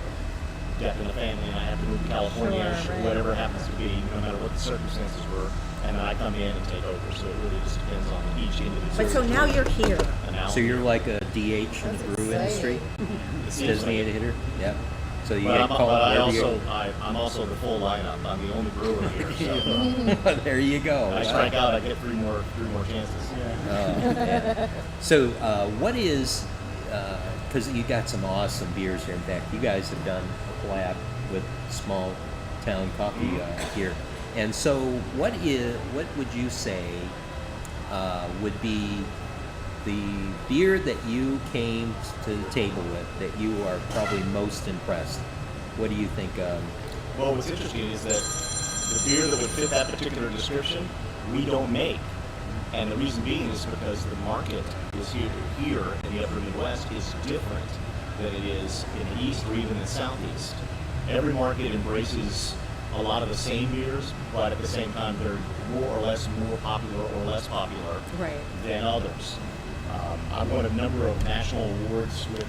[SPEAKER 9] death in the family and I have to move to California,
[SPEAKER 2] Sure, right.
[SPEAKER 9] whatever happens to be, no matter what the circumstances were, and then I come in and take over. So it really just depends on each individual.
[SPEAKER 2] But so now you're here.
[SPEAKER 9] And now
[SPEAKER 3] So you're like a DH in the
[SPEAKER 7] That's
[SPEAKER 3] brew industry,
[SPEAKER 9] it seems like
[SPEAKER 3] designated hitter. Yeah. So you
[SPEAKER 9] But,
[SPEAKER 3] get
[SPEAKER 9] I'm,
[SPEAKER 3] called
[SPEAKER 9] but I
[SPEAKER 3] wherever
[SPEAKER 9] also, I'm also the full lineup. I'm the only brewer here, so
[SPEAKER 3] you. There you go.
[SPEAKER 9] when I
[SPEAKER 3] Wow.
[SPEAKER 9] strike out, I get three more chances.
[SPEAKER 3] Oh, man. So what is? Because you got some awesome beers here. In fact, you guys have done a collab with Smalltown Coffee here. And so, what would you say would be the beer that you came to the table with that you are probably most impressed? What do you think?
[SPEAKER 9] Well, what's interesting is that the beer that would fit that particular description, we don't make. And the reason being is because the market is here in the upper Midwest is different than it is in the East or even the Southeast. Every market embraces a lot of the same beers, but at the same time they're more or less more popular or less popular
[SPEAKER 2] Right.
[SPEAKER 9] than others. I've won a number of national awards with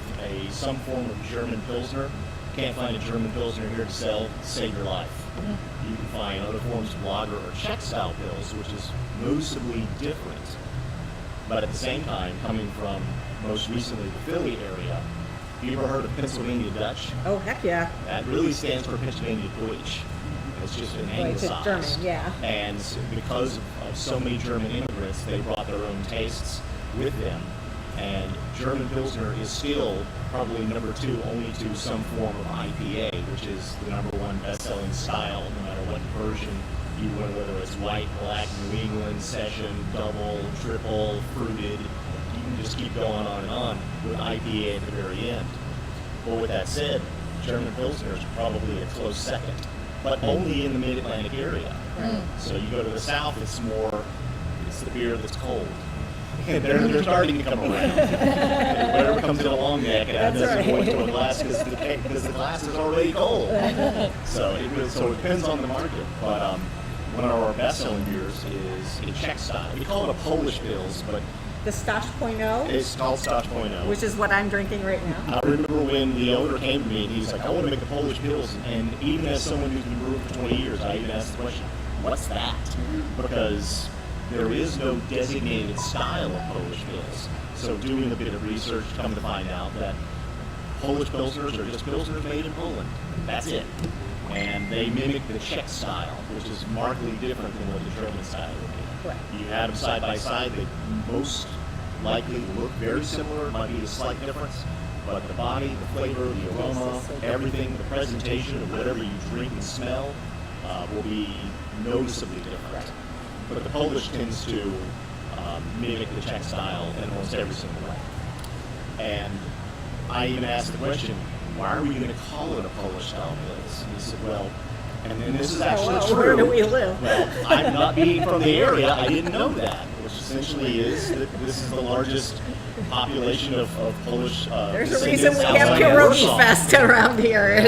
[SPEAKER 9] some form of German Pilsner. Can't find a German Pilsner here to sell, save your life. You can find other forms of lager or Czech style pills, which is noticeably different. But at the same time, coming from most recently the Philly area, have you ever heard of Pennsylvania Dutch?
[SPEAKER 2] Oh, heck yeah.
[SPEAKER 9] That really stands for Pennsylvania Deutsch. It's just an
[SPEAKER 2] Right, it's
[SPEAKER 9] anglicized.
[SPEAKER 2] German, yeah.
[SPEAKER 9] And because of so many German immigrants, they brought their own tastes with them. And German Pilsner is still probably number 2 only to some form of IPA, which is the number 1 best-selling style, no matter what version you want, whether it's white, black, New England, session, double, triple, fruited. You can just keep going on and on with IPA at the very end. But with that said, German Pilsner is probably a close second, but only in the mid-Atlantic area. So you go to the south, it's the beer that's cold. And they're starting to come around. And whatever comes in a long neck, it doesn't go into a glass because the glass is already cold. So it depends on the market. But one of our best-selling beers is a Czech style. We call it a Polish Pils, but
[SPEAKER 2] The Stash.0,
[SPEAKER 9] it's called Stash.0.
[SPEAKER 2] which is what I'm drinking right now.
[SPEAKER 9] I remember when the owner came to me and he's like, I want to make a Polish Pils. And even as someone who's been brewing for 20 years, I even asked the question, what's that? Because there is no designated style of Polish Pils. So doing a bit of research, come to find out that Polish Pilsners are just Pilsners made in Poland. That's it. And they mimic the Czech style, which is markedly different than what the German style would be.
[SPEAKER 2] Correct.
[SPEAKER 9] You had them side by side, they most likely look very similar, might be a slight difference, but the body, the flavor, the aroma, everything, the presentation of whatever you drink and smell will be noticeably different. But the Polish tends to mimic the Czech style in almost every single way. And I even asked the question, why are we going to call it a Polish style Pils? And he said, well, and this is actually true.
[SPEAKER 2] Where do we live?
[SPEAKER 9] Well, I'm not being from the area, I didn't know that, which essentially is that this is the largest population of Polish
[SPEAKER 2] There's a
[SPEAKER 9] descendants
[SPEAKER 2] reason we have
[SPEAKER 9] outside of
[SPEAKER 2] Pierogi
[SPEAKER 9] Warsaw.
[SPEAKER 2] Fest around here.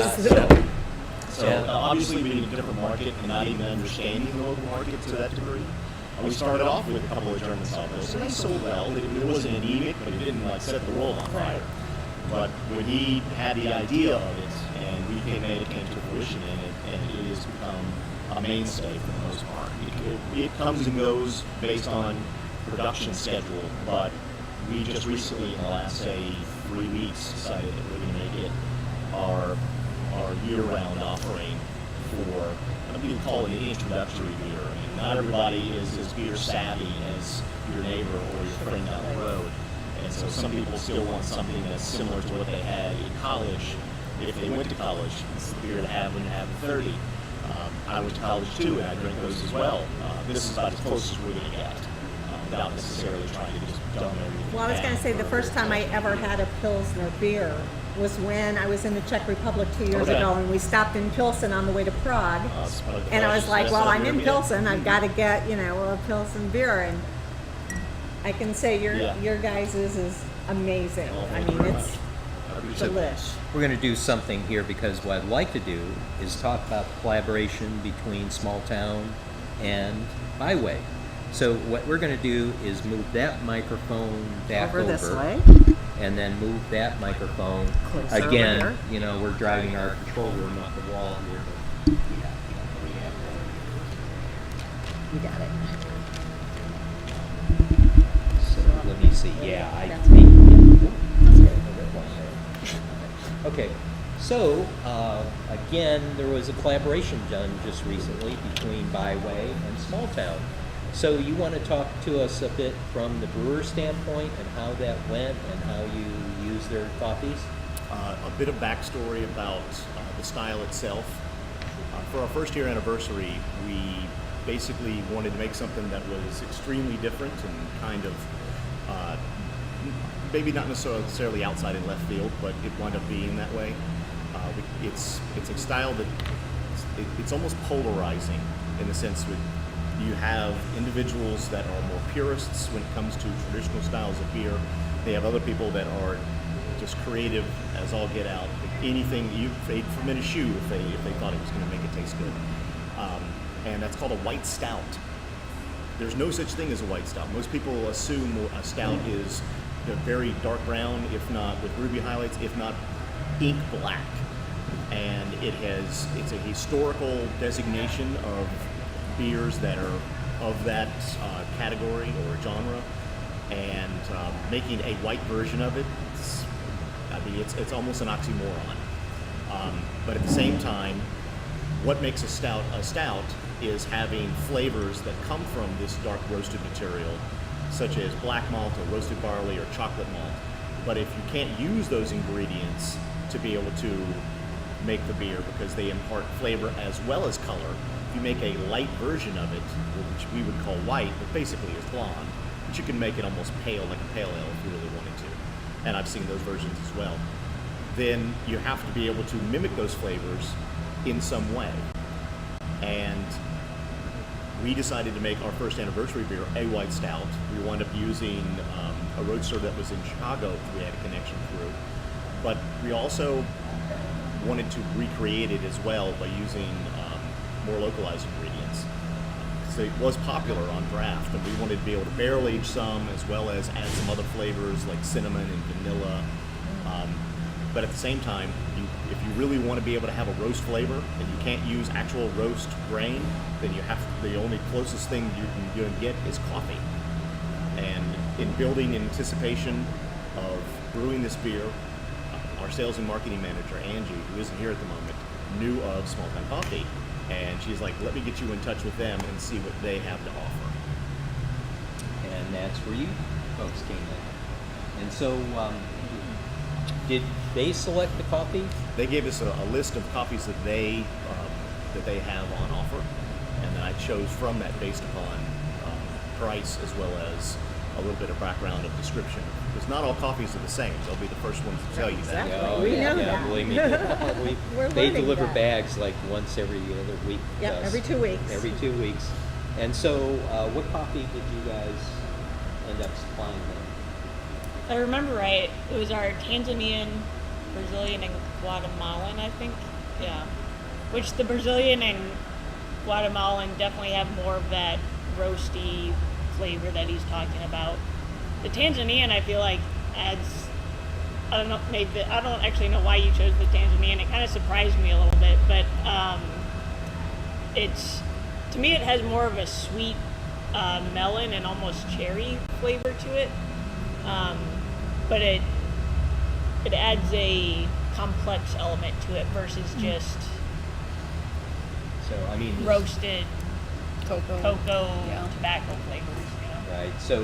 [SPEAKER 9] So obviously being a different market and not even understanding the local market to that degree, we started off with a couple of German style Pils, and they sold well. It wasn't anemic, but it didn't set the world on fire. But when he had the idea of it, and it came to fruition, and it has become a mainstay for the most part. It comes and goes based on production schedule, but we just recently, in the last, say, 3 weeks, decided that we're going to make it our year-round offering for, we can call it an introductory beer. I mean, not everybody is as beer savvy as your neighbor or your friend down the road. And so some people still want something that's similar to what they had in college. If they went to college, it's the beer to have when you have 30. I went to college too, and I drink those as well. This is about as close as we're going to get, without necessarily trying to just dump everything.
[SPEAKER 2] Well, I was going to say the first time I ever had a Pilsner beer was when I was in the Czech Republic 2 years ago, and we stopped in Pilsen on the way to Prague. And I was like, well, I'm in Pilsen, I've got to get, a Pilsen beer. And I can say your guys' is amazing. I mean, it's delish.
[SPEAKER 3] We're going to do something here because what I'd like to do is talk about the collaboration between Smalltown and Byway. So what we're going to do is move that microphone back over
[SPEAKER 2] this way,
[SPEAKER 3] and then move that microphone
[SPEAKER 2] closer
[SPEAKER 3] again.
[SPEAKER 2] over
[SPEAKER 3] We're driving our control room up the wall here.
[SPEAKER 2] You got it.
[SPEAKER 3] So let me see. Yeah, I think. Okay, so again, there was a collaboration done just recently between Byway and Smalltown. So you want to talk to us a bit from the brewer standpoint and how that went and how you use their coffees?
[SPEAKER 9] A bit of backstory about the style itself. For our first year anniversary, we basically wanted to make something that was extremely different and kind of maybe not necessarily outside in left field, but it wound up being that way. It's a style that it's almost polarizing in the sense that you have individuals that are more purists when it comes to traditional styles of beer. They have other people that are just creative as all get out. Anything they'd ferment a shoe if they thought it was going to make it taste good. And that's called a white stout. There's no such thing as a white stout. Most people assume a stout is very dark brown, if not with ruby highlights, if not ink black. And it's a historical designation of beers that are of that category or genre, and making a white version of it, it's almost an oxymoron. But at the same time, what makes a stout is having flavors that come from this dark roasted material such as black malt or roasted barley or chocolate malt. But if you can't use those ingredients to be able to make the beer because they impart flavor as well as color, if you make a light version of it, which we would call white, but basically is blonde, but you can make it almost pale, like a pale ale if you really wanted to. And I've seen those versions as well. Then you have to be able to mimic those flavors in some way. And we decided to make our first anniversary beer a white stout. We wound up using a roadster that was in Chicago that we had a connection through. But we also wanted to recreate it as well by using more localized ingredients. So it was popular on draft, and we wanted to be able to barrel age some as well as add some other flavors like cinnamon and vanilla. But at the same time, if you really want to be able to have a roast flavor and you can't use actual roast grain, then the only closest thing you can get is coffee. And in building in anticipation of brewing this beer, our sales and marketing manager, Angie, who isn't here at the moment, knew of Smalltown Coffee. And she's like, let me get you in touch with them and see what they have to offer.
[SPEAKER 3] And that's where you folks came in. And so, did they select the coffee?
[SPEAKER 9] They gave us a list of coffees that they have on offer, and then I chose from that based upon price as well as a little bit of background of description. Because not all coffees are the same. They'll be the first ones to tell you that.
[SPEAKER 2] Exactly. We know that.
[SPEAKER 3] Believe me.
[SPEAKER 2] We're
[SPEAKER 3] They
[SPEAKER 2] learning
[SPEAKER 3] deliver
[SPEAKER 2] that.
[SPEAKER 3] bags like once every other week. to
[SPEAKER 2] Yep,
[SPEAKER 3] us.
[SPEAKER 2] every 2 weeks.
[SPEAKER 3] Every 2 weeks. And so, what coffee did you guys end up supplying them?
[SPEAKER 4] If I remember right, it was our Tanzanian, Brazilian, and Guatemalan, I think. Yeah. Which the Brazilian and Guatemalan definitely have more of that roasty flavor that he's talking about. The Tanzanian, I feel like, adds, I don't know, maybe, I don't actually know why you chose the Tanzanian. It kind of surprised me a little bit, but to me, it has more of a sweet melon and almost cherry flavor to it. But it adds a complex element to it versus just
[SPEAKER 3] So, I mean,
[SPEAKER 4] roasted
[SPEAKER 6] Cocoa. Yeah.
[SPEAKER 4] tobacco flavors, you know?
[SPEAKER 3] right. So,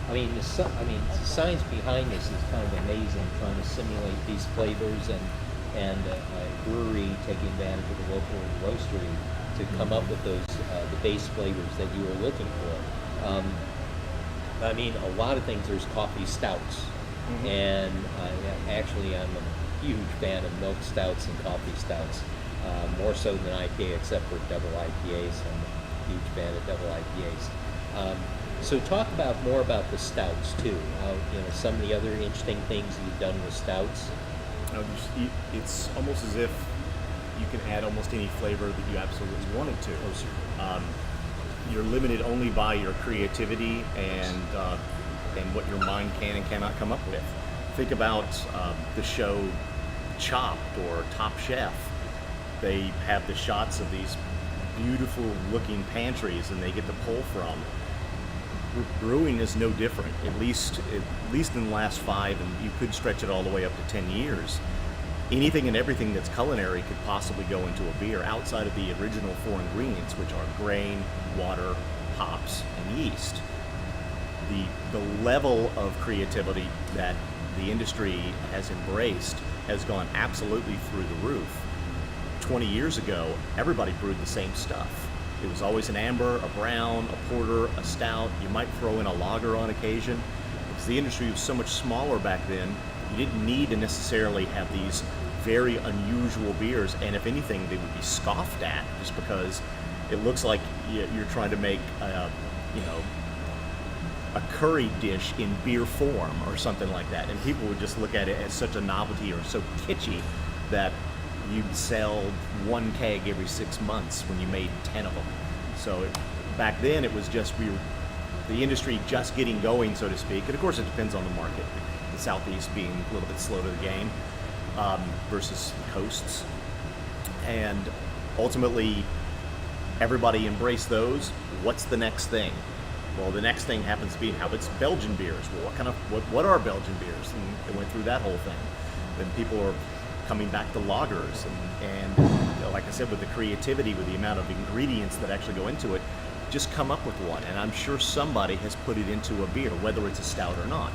[SPEAKER 3] I mean, the science behind this is kind of amazing, trying to simulate these flavors and a brewery taking advantage of the local roastery to come up with those the base flavors that you were looking for. I mean, a lot of things. There's coffee stouts, and actually, I'm a huge fan of milk stouts and coffee stouts, more so than IPA, except for double IPAs. I'm a huge fan of double IPAs. So, talk more about the stouts too. Some of the other interesting things you've done with stouts.
[SPEAKER 9] It's almost as if you can add almost any flavor that you absolutely wanted to. You're limited only by your creativity and what your mind can and cannot come up with. Think about the show Chopped or Top Chef. They have the shots of these beautiful looking pantries and they get to pull from. Brewing is no different, at least in the last 5, and you could stretch it all the way up to 10 years. Anything and everything that's culinary could possibly go into a beer outside of the original 4 ingredients, which are grain, water, hops, and yeast. The level of creativity that the industry has embraced has gone absolutely through the roof. 20 years ago, everybody brewed the same stuff. It was always an amber, a brown, a porter, a stout. You might throw in a lager on occasion. Because the industry was so much smaller back then, you didn't need to necessarily have these very unusual beers, and if anything, they would be scoffed at just because it looks like you're trying to make a curry dish in beer form or something like that, and people would just look at it as such a novelty or so kitschy that you'd sell 1 keg every 6 months when you made 10 of them. So back then it was just the industry just getting going, so to speak, and of course it depends on the market. The Southeast being a little bit slow to the game versus the coasts, and ultimately everybody embraced those. What's the next thing? Well, the next thing happens to be how it's Belgian beers. Well, what are Belgian beers? And it went through that whole thing. Then people are coming back to lagers, and like I said, with the creativity, with the amount of ingredients that actually go into it, just come up with one, and I'm sure somebody has put it into a beer, whether it's a stout or not.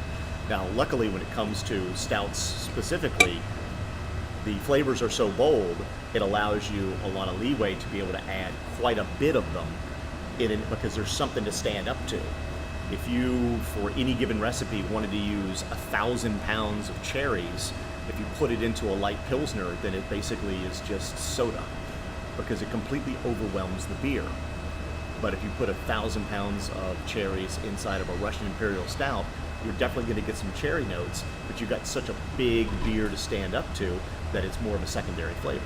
[SPEAKER 9] Now, luckily, when it comes to stouts specifically, the flavors are so bold, it allows you a lot of leeway to be able to add quite a bit of them in it, because there's something to stand up to. If you, for any given recipe, wanted to use 1,000 pounds of cherries, if you put it into a light Pilsner, then it basically is just soda, because it completely overwhelms the beer. But if you put 1,000 pounds of cherries inside of a Russian Imperial Stout, you're definitely going to get some cherry notes, but you've got such a big beer to stand up to that it's more of a secondary flavor.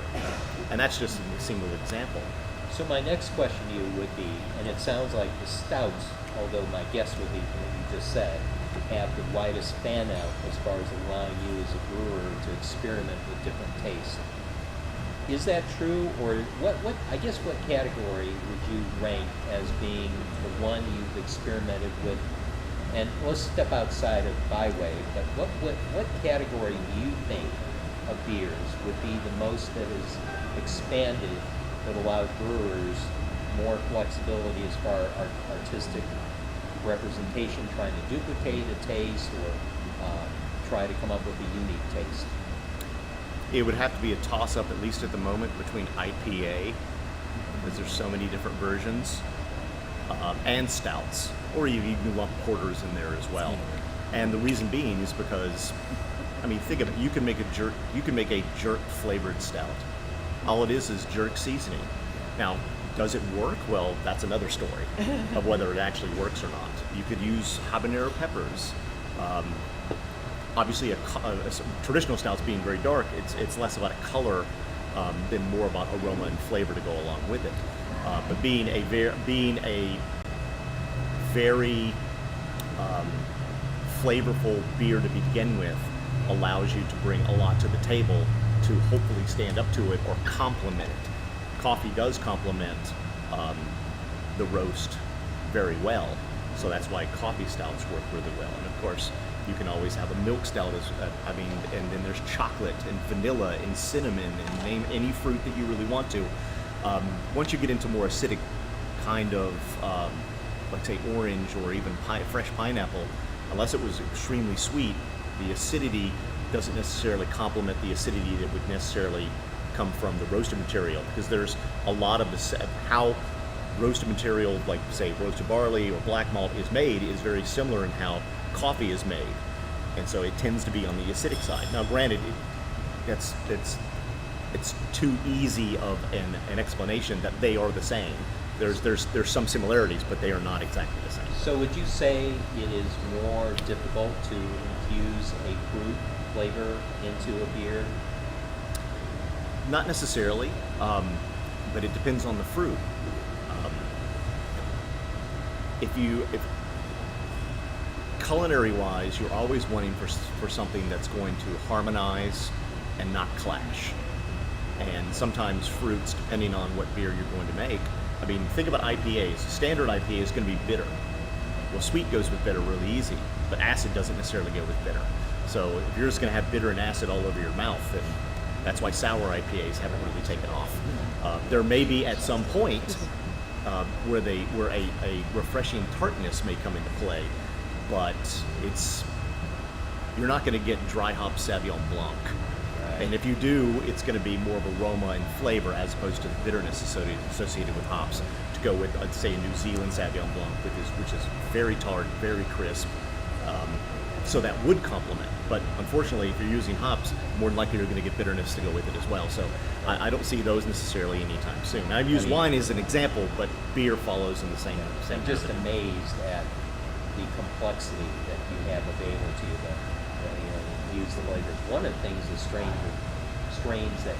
[SPEAKER 9] And that's just a single example.
[SPEAKER 3] So my next question to you would be, and it sounds like the stouts, although my guess would be from what you just said, have the widest fan out as far as allowing you as a brewer to experiment with different tastes. Is that true, or what I guess what category would you rank as being the one you've experimented with? And let's step outside of Byway, but what category do you think of beers would be the most that is expanded, that allows brewers more flexibility as far as artistic representation, trying to duplicate a taste or try to come up with a unique taste?
[SPEAKER 9] It would have to be a toss-up, at least at the moment, between IPA, because there's so many different versions, and stouts, or you can lump porters in there as well. And the reason being is because, I mean, think of it. You can make a jerk flavored stout. All it is jerk seasoning. Now, does it work? Well, that's another story of whether it actually works or not. You could use habanero peppers. Obviously, a traditional stouts being very dark, it's less about a color than more about aroma and flavor to go along with it. But being a very flavorful beer to begin with allows you to bring a lot to the table to hopefully stand up to it or complement it. Coffee does complement the roast very well, so that's why coffee stouts work really well. And of course, you can always have a milk stout, and then there's chocolate and vanilla and cinnamon and name any fruit that you really want to. Once you get into more acidic kind of, like say orange or even fresh pineapple, unless it was extremely sweet, the acidity doesn't necessarily complement the acidity that would necessarily come from the roasted material, because there's a lot of how roasted material, like say roasted barley or black malt is made, is very similar in how coffee is made, and so it tends to be on the acidic side. Now, granted, it's too easy of an explanation that they are the same. There's some similarities, but they are not exactly the same.
[SPEAKER 3] So would you say it is more difficult to infuse a fruit flavor into a beer?
[SPEAKER 9] Not necessarily, but it depends on the fruit. If culinary-wise, you're always wanting for something that's going to harmonize and not clash. And sometimes fruits, depending on what beer you're going to make. I mean, think about IPAs. Standard IPA is going to be bitter. Well, sweet goes with bitter really easy, but acid doesn't necessarily go with bitter. So if you're just going to have bitter and acid all over your mouth, then that's why sour IPAs haven't really taken off. There may be at some point where a refreshing tartness may come into play, but you're not going to get dry hop Sauvignon Blanc. And if you do, it's going to be more of aroma and flavor as opposed to the bitterness associated with hops. To go with, I'd say, a New Zealand Sauvignon Blanc, which is very tart, very crisp. So that would complement. But unfortunately, if you're using hops, more than likely you're going to get bitterness to go with it as well. So I don't see those necessarily anytime soon. I've used wine as an example, but beer follows in the same.
[SPEAKER 3] I'm just amazed at the complexity that you have available to you to use the flavors. One of the things is strains that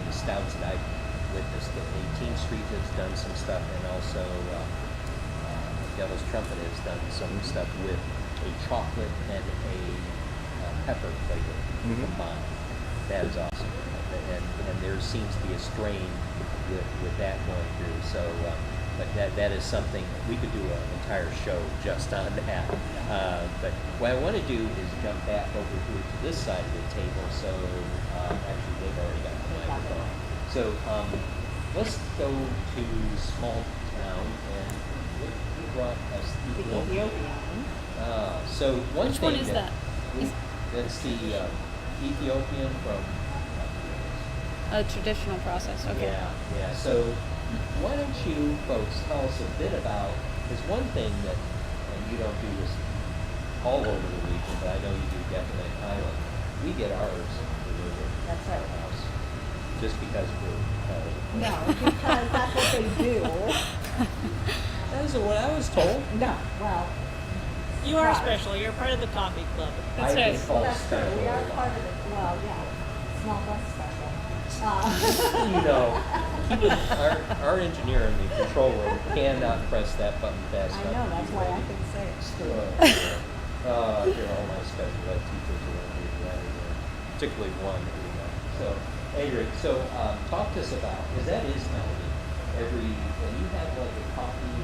[SPEAKER 3] the stouts that I've witnessed, that 18th Street has done some stuff, and also Devil's Trumpet has done some stuff with a chocolate and a pepper flavor combined. That is awesome, and there seems to be a strain with that going through. So, but that is something we could do an entire show just on that. But what I want to do is jump back over here to this side of the table. So actually, they've already got the microphone. So let's go to Smalltown, and You brought us
[SPEAKER 2] The
[SPEAKER 3] Ethiopian.
[SPEAKER 2] Ethiopian.
[SPEAKER 3] So one
[SPEAKER 6] Which
[SPEAKER 3] thing
[SPEAKER 6] one is that?
[SPEAKER 3] That's the Ethiopian from.
[SPEAKER 6] A traditional process. Okay.
[SPEAKER 3] Yeah. So why don't you folks tell us a bit about? There's one thing that, and you don't do this all over the region, but I know you do definitely in Highland. We get ours delivered
[SPEAKER 2] That's
[SPEAKER 3] to our
[SPEAKER 2] right.
[SPEAKER 3] house just because we're.
[SPEAKER 2] No, because that's what they do.
[SPEAKER 3] That isn't what I was told.
[SPEAKER 2] No, well,
[SPEAKER 4] You are
[SPEAKER 2] Right.
[SPEAKER 4] special. You're part of the coffee club.
[SPEAKER 6] That's
[SPEAKER 3] I
[SPEAKER 6] right.
[SPEAKER 3] get called
[SPEAKER 2] that's true.
[SPEAKER 3] special
[SPEAKER 2] We
[SPEAKER 3] a
[SPEAKER 2] are
[SPEAKER 3] lot.
[SPEAKER 2] part of it. Well, yeah, small less special.
[SPEAKER 3] You know, our engineer in the control room cannot press that button fast
[SPEAKER 2] I
[SPEAKER 3] enough.
[SPEAKER 2] know,
[SPEAKER 3] to
[SPEAKER 2] that's
[SPEAKER 3] be
[SPEAKER 2] why I
[SPEAKER 3] ready.
[SPEAKER 2] can say it.
[SPEAKER 3] Here, all my special ed teachers are going to be right here, particularly one who we know. So, anyway, talk to us about, because that is Melody. And you have like a coffee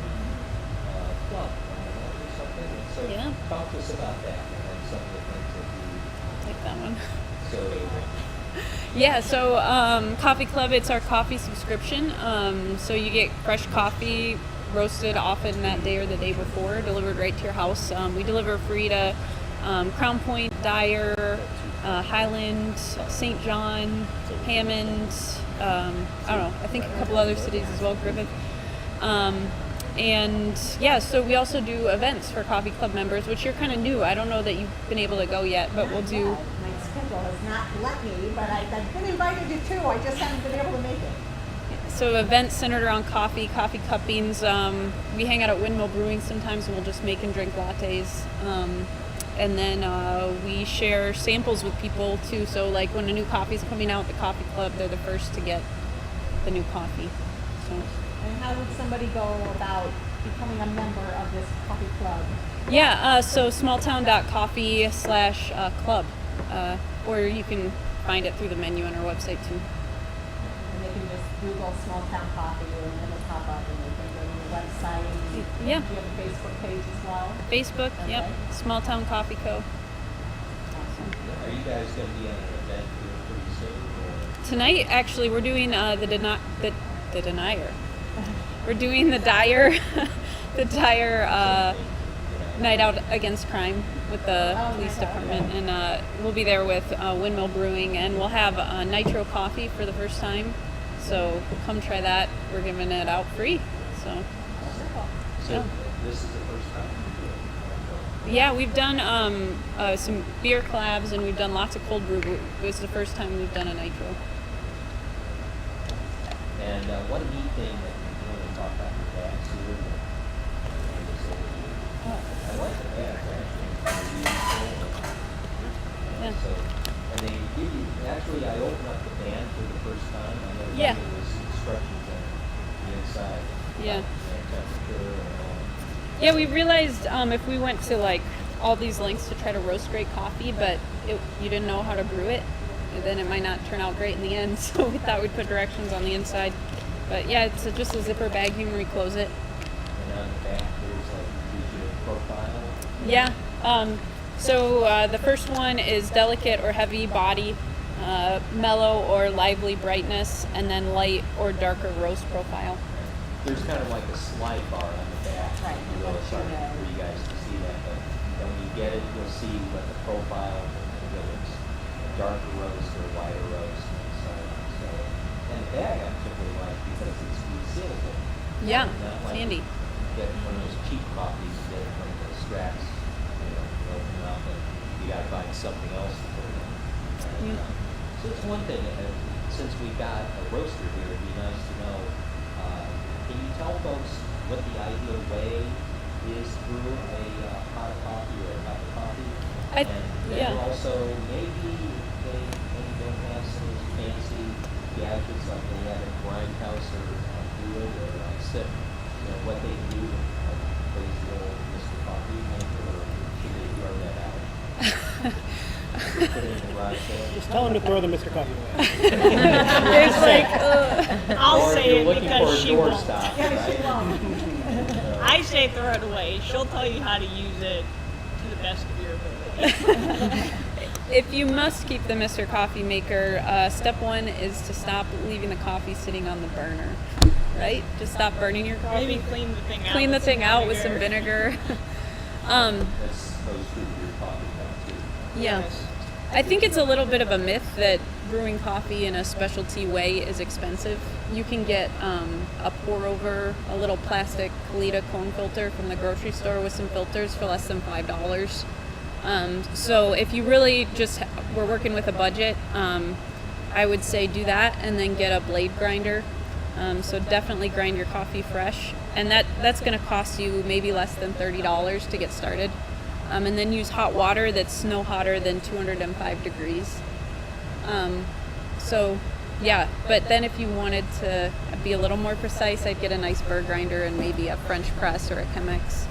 [SPEAKER 3] club or something. So,
[SPEAKER 6] Yeah.
[SPEAKER 3] talk to us about that and some of the things that
[SPEAKER 6] Take that one.
[SPEAKER 3] you. So,
[SPEAKER 6] Yeah, so Coffee Club, it's our coffee subscription. So you get fresh coffee roasted often that day or the day before, delivered right to your house. We deliver free to Crown Point, Dyer, Highland, St. John, Hammond, I don't know, I think a couple other cities as well, Griffith. And yeah, so we also do events for Coffee Club members, which you're kind of new. I don't know that you've been able to go yet, but we'll do.
[SPEAKER 2] My schedule has not let me, but I've been invited to two. I just haven't been able to make it.
[SPEAKER 6] So events centered around coffee cuppings. We hang out at Windmill Brewing sometimes, and we'll just make and drink lattes. And then we share samples with people too. So like when a new coffee's coming out, the Coffee Club, they're the first to get the new coffee. So.
[SPEAKER 2] And how would somebody go about becoming a member of this coffee club?
[SPEAKER 6] Yeah, so smalltown.coffee/club, or you can find it through the menu on our website too.
[SPEAKER 2] And they can just Google Small Town Coffee and it'll pop up and they can go to your website.
[SPEAKER 6] Yeah.
[SPEAKER 2] Do you have a Facebook page as well?
[SPEAKER 6] Facebook, yep,
[SPEAKER 2] Okay.
[SPEAKER 6] Smalltown Coffee Co.
[SPEAKER 3] are you guys going to be at an event here pretty soon? Or?
[SPEAKER 6] Tonight, actually, we're doing the Denier. We're doing the Dyer, the Dyer night out against crime with the police department, and we'll be there with Windmill Brewing, and we'll have nitro coffee for the first time. So come try that. We're giving it out free. So
[SPEAKER 3] So this is the first time you do it?
[SPEAKER 6] yeah, we've done some beer collabs, and we've done lots of cold brew. This is the first time we've done a nitro.
[SPEAKER 3] And one neat thing that you want to talk about your bags here. I like the bags actually.
[SPEAKER 6] Yeah.
[SPEAKER 3] So, and they give you, actually I opened up the band for the first time. I know
[SPEAKER 6] Yeah.
[SPEAKER 3] there was instructions on the inside.
[SPEAKER 6] Yeah.
[SPEAKER 3] And temperature and all.
[SPEAKER 6] Yeah, we realized if we went to like all these lengths to try to roast great coffee, but you didn't know how to brew it, then it might not turn out great in the end. So we thought we'd put directions on the inside. But yeah, it's just a zipper bag. You can reclose it.
[SPEAKER 3] And on the back there's like usually a profile.
[SPEAKER 6] Yeah. So the first one is delicate or heavy body, mellow or lively brightness, and then light or darker roast profile.
[SPEAKER 3] There's kind of like a slide bar on the back.
[SPEAKER 2] Right,
[SPEAKER 3] You know, it's hard for you guys to see that, but when you get it, you'll see what the profile is. A darker roast or a lighter roast and so on. So, and the bag I particularly like because it's resealable.
[SPEAKER 6] Yeah,
[SPEAKER 3] Not
[SPEAKER 6] it's
[SPEAKER 3] like
[SPEAKER 6] handy.
[SPEAKER 3] you get one of those cheap coffees you get from the straps. You open it up and you got to find something else to put it in. And,
[SPEAKER 6] Yeah.
[SPEAKER 3] so it's one thing, since we've got a roaster here, it'd be nice to know, can you tell folks what the ideal way is to brew a pot of coffee or a cup of coffee? And then
[SPEAKER 6] yeah.
[SPEAKER 3] also, maybe they don't have some of those fancy gadgets like they have at Grindhouse or FLUID or SIP, what they can do to raise the old Mr. Coffee maker, or should they throw that out? Put it in the garage sale?
[SPEAKER 1] Just tell him to throw the Mr. Coffee away.
[SPEAKER 6] There's like,
[SPEAKER 4] I'll
[SPEAKER 3] Or if
[SPEAKER 4] say
[SPEAKER 3] you're
[SPEAKER 4] it
[SPEAKER 3] looking
[SPEAKER 4] because
[SPEAKER 3] for
[SPEAKER 4] she
[SPEAKER 3] a
[SPEAKER 4] won't.
[SPEAKER 3] doorstop,
[SPEAKER 2] Yeah,
[SPEAKER 3] right?
[SPEAKER 2] she won't.
[SPEAKER 4] I say throw it away. She'll tell you how to use it to the best of your ability.
[SPEAKER 6] if you must keep the Mr. Coffee maker, step one is to stop leaving the coffee sitting on the burner. right? Just stop burning your coffee.
[SPEAKER 4] Maybe clean the thing out.
[SPEAKER 6] Clean the thing out with some vinegar.
[SPEAKER 3] That's supposed to be your coffee cup too.
[SPEAKER 6] Yeah. I think it's a little bit of a myth that brewing coffee in a specialty way is expensive. You can get a pour over, a little plastic Kalita cone filter from the grocery store with some filters for less than $5. So if you really just were working with a budget, I would say do that and then get a blade grinder. So definitely grind your coffee fresh. And that's going to cost you maybe less than $30 to get started. And then use hot water that's no hotter than 205 degrees. So yeah, but then if you wanted to be a little more precise, I'd get a nice burr grinder and maybe a French press or a Chemex.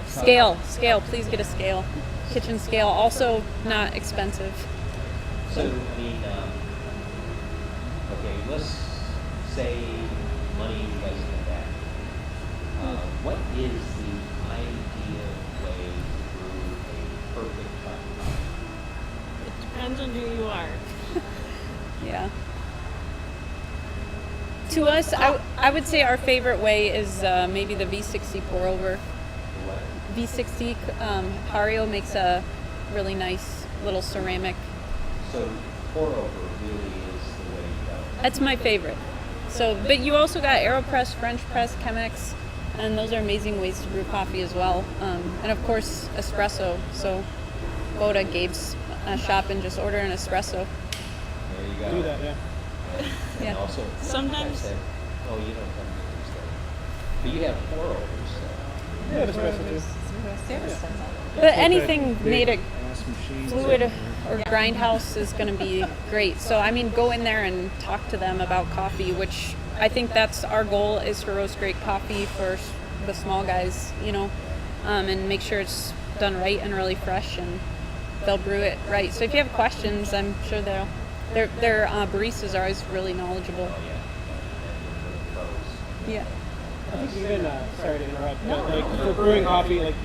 [SPEAKER 6] Scale, please get a scale. Kitchen scale, also not expensive.
[SPEAKER 3] So, I mean, okay, let's say money you guys get back. What is the ideal way to brew a perfect cup of coffee?
[SPEAKER 4] It depends on who you are.
[SPEAKER 6] Yeah. To us, I would say our favorite way is maybe the V60 pour over. V60, Hario makes a really nice little ceramic.
[SPEAKER 3] So, pour over really is the way to go.
[SPEAKER 6] That's my favorite. So, but you also got AeroPress, French press, Chemex, and those are amazing ways to brew coffee as well. And of course, espresso. So, go to Gabe's shop and just order an espresso.
[SPEAKER 3] There you go.
[SPEAKER 1] Do that, yeah.
[SPEAKER 3] And
[SPEAKER 6] Yeah.
[SPEAKER 3] also,
[SPEAKER 4] Sometimes-
[SPEAKER 3] I said, oh, you don't have these there. But you have pour overs. So.
[SPEAKER 1] Yeah, espresso too.
[SPEAKER 6] But anything made at
[SPEAKER 8] Ass machines.
[SPEAKER 6] FLUID or Grindhouse is going to be great. So, I mean, go in there and talk to them about coffee, which I think that's our goal, is to roast great coffee for the small guys, you know, and make sure it's done right and really fresh, and they'll brew it right. So if you have questions, I'm sure their baristas are always really knowledgeable. Yeah.
[SPEAKER 1] I think even, sorry to interrupt, but like for brewing coffee, like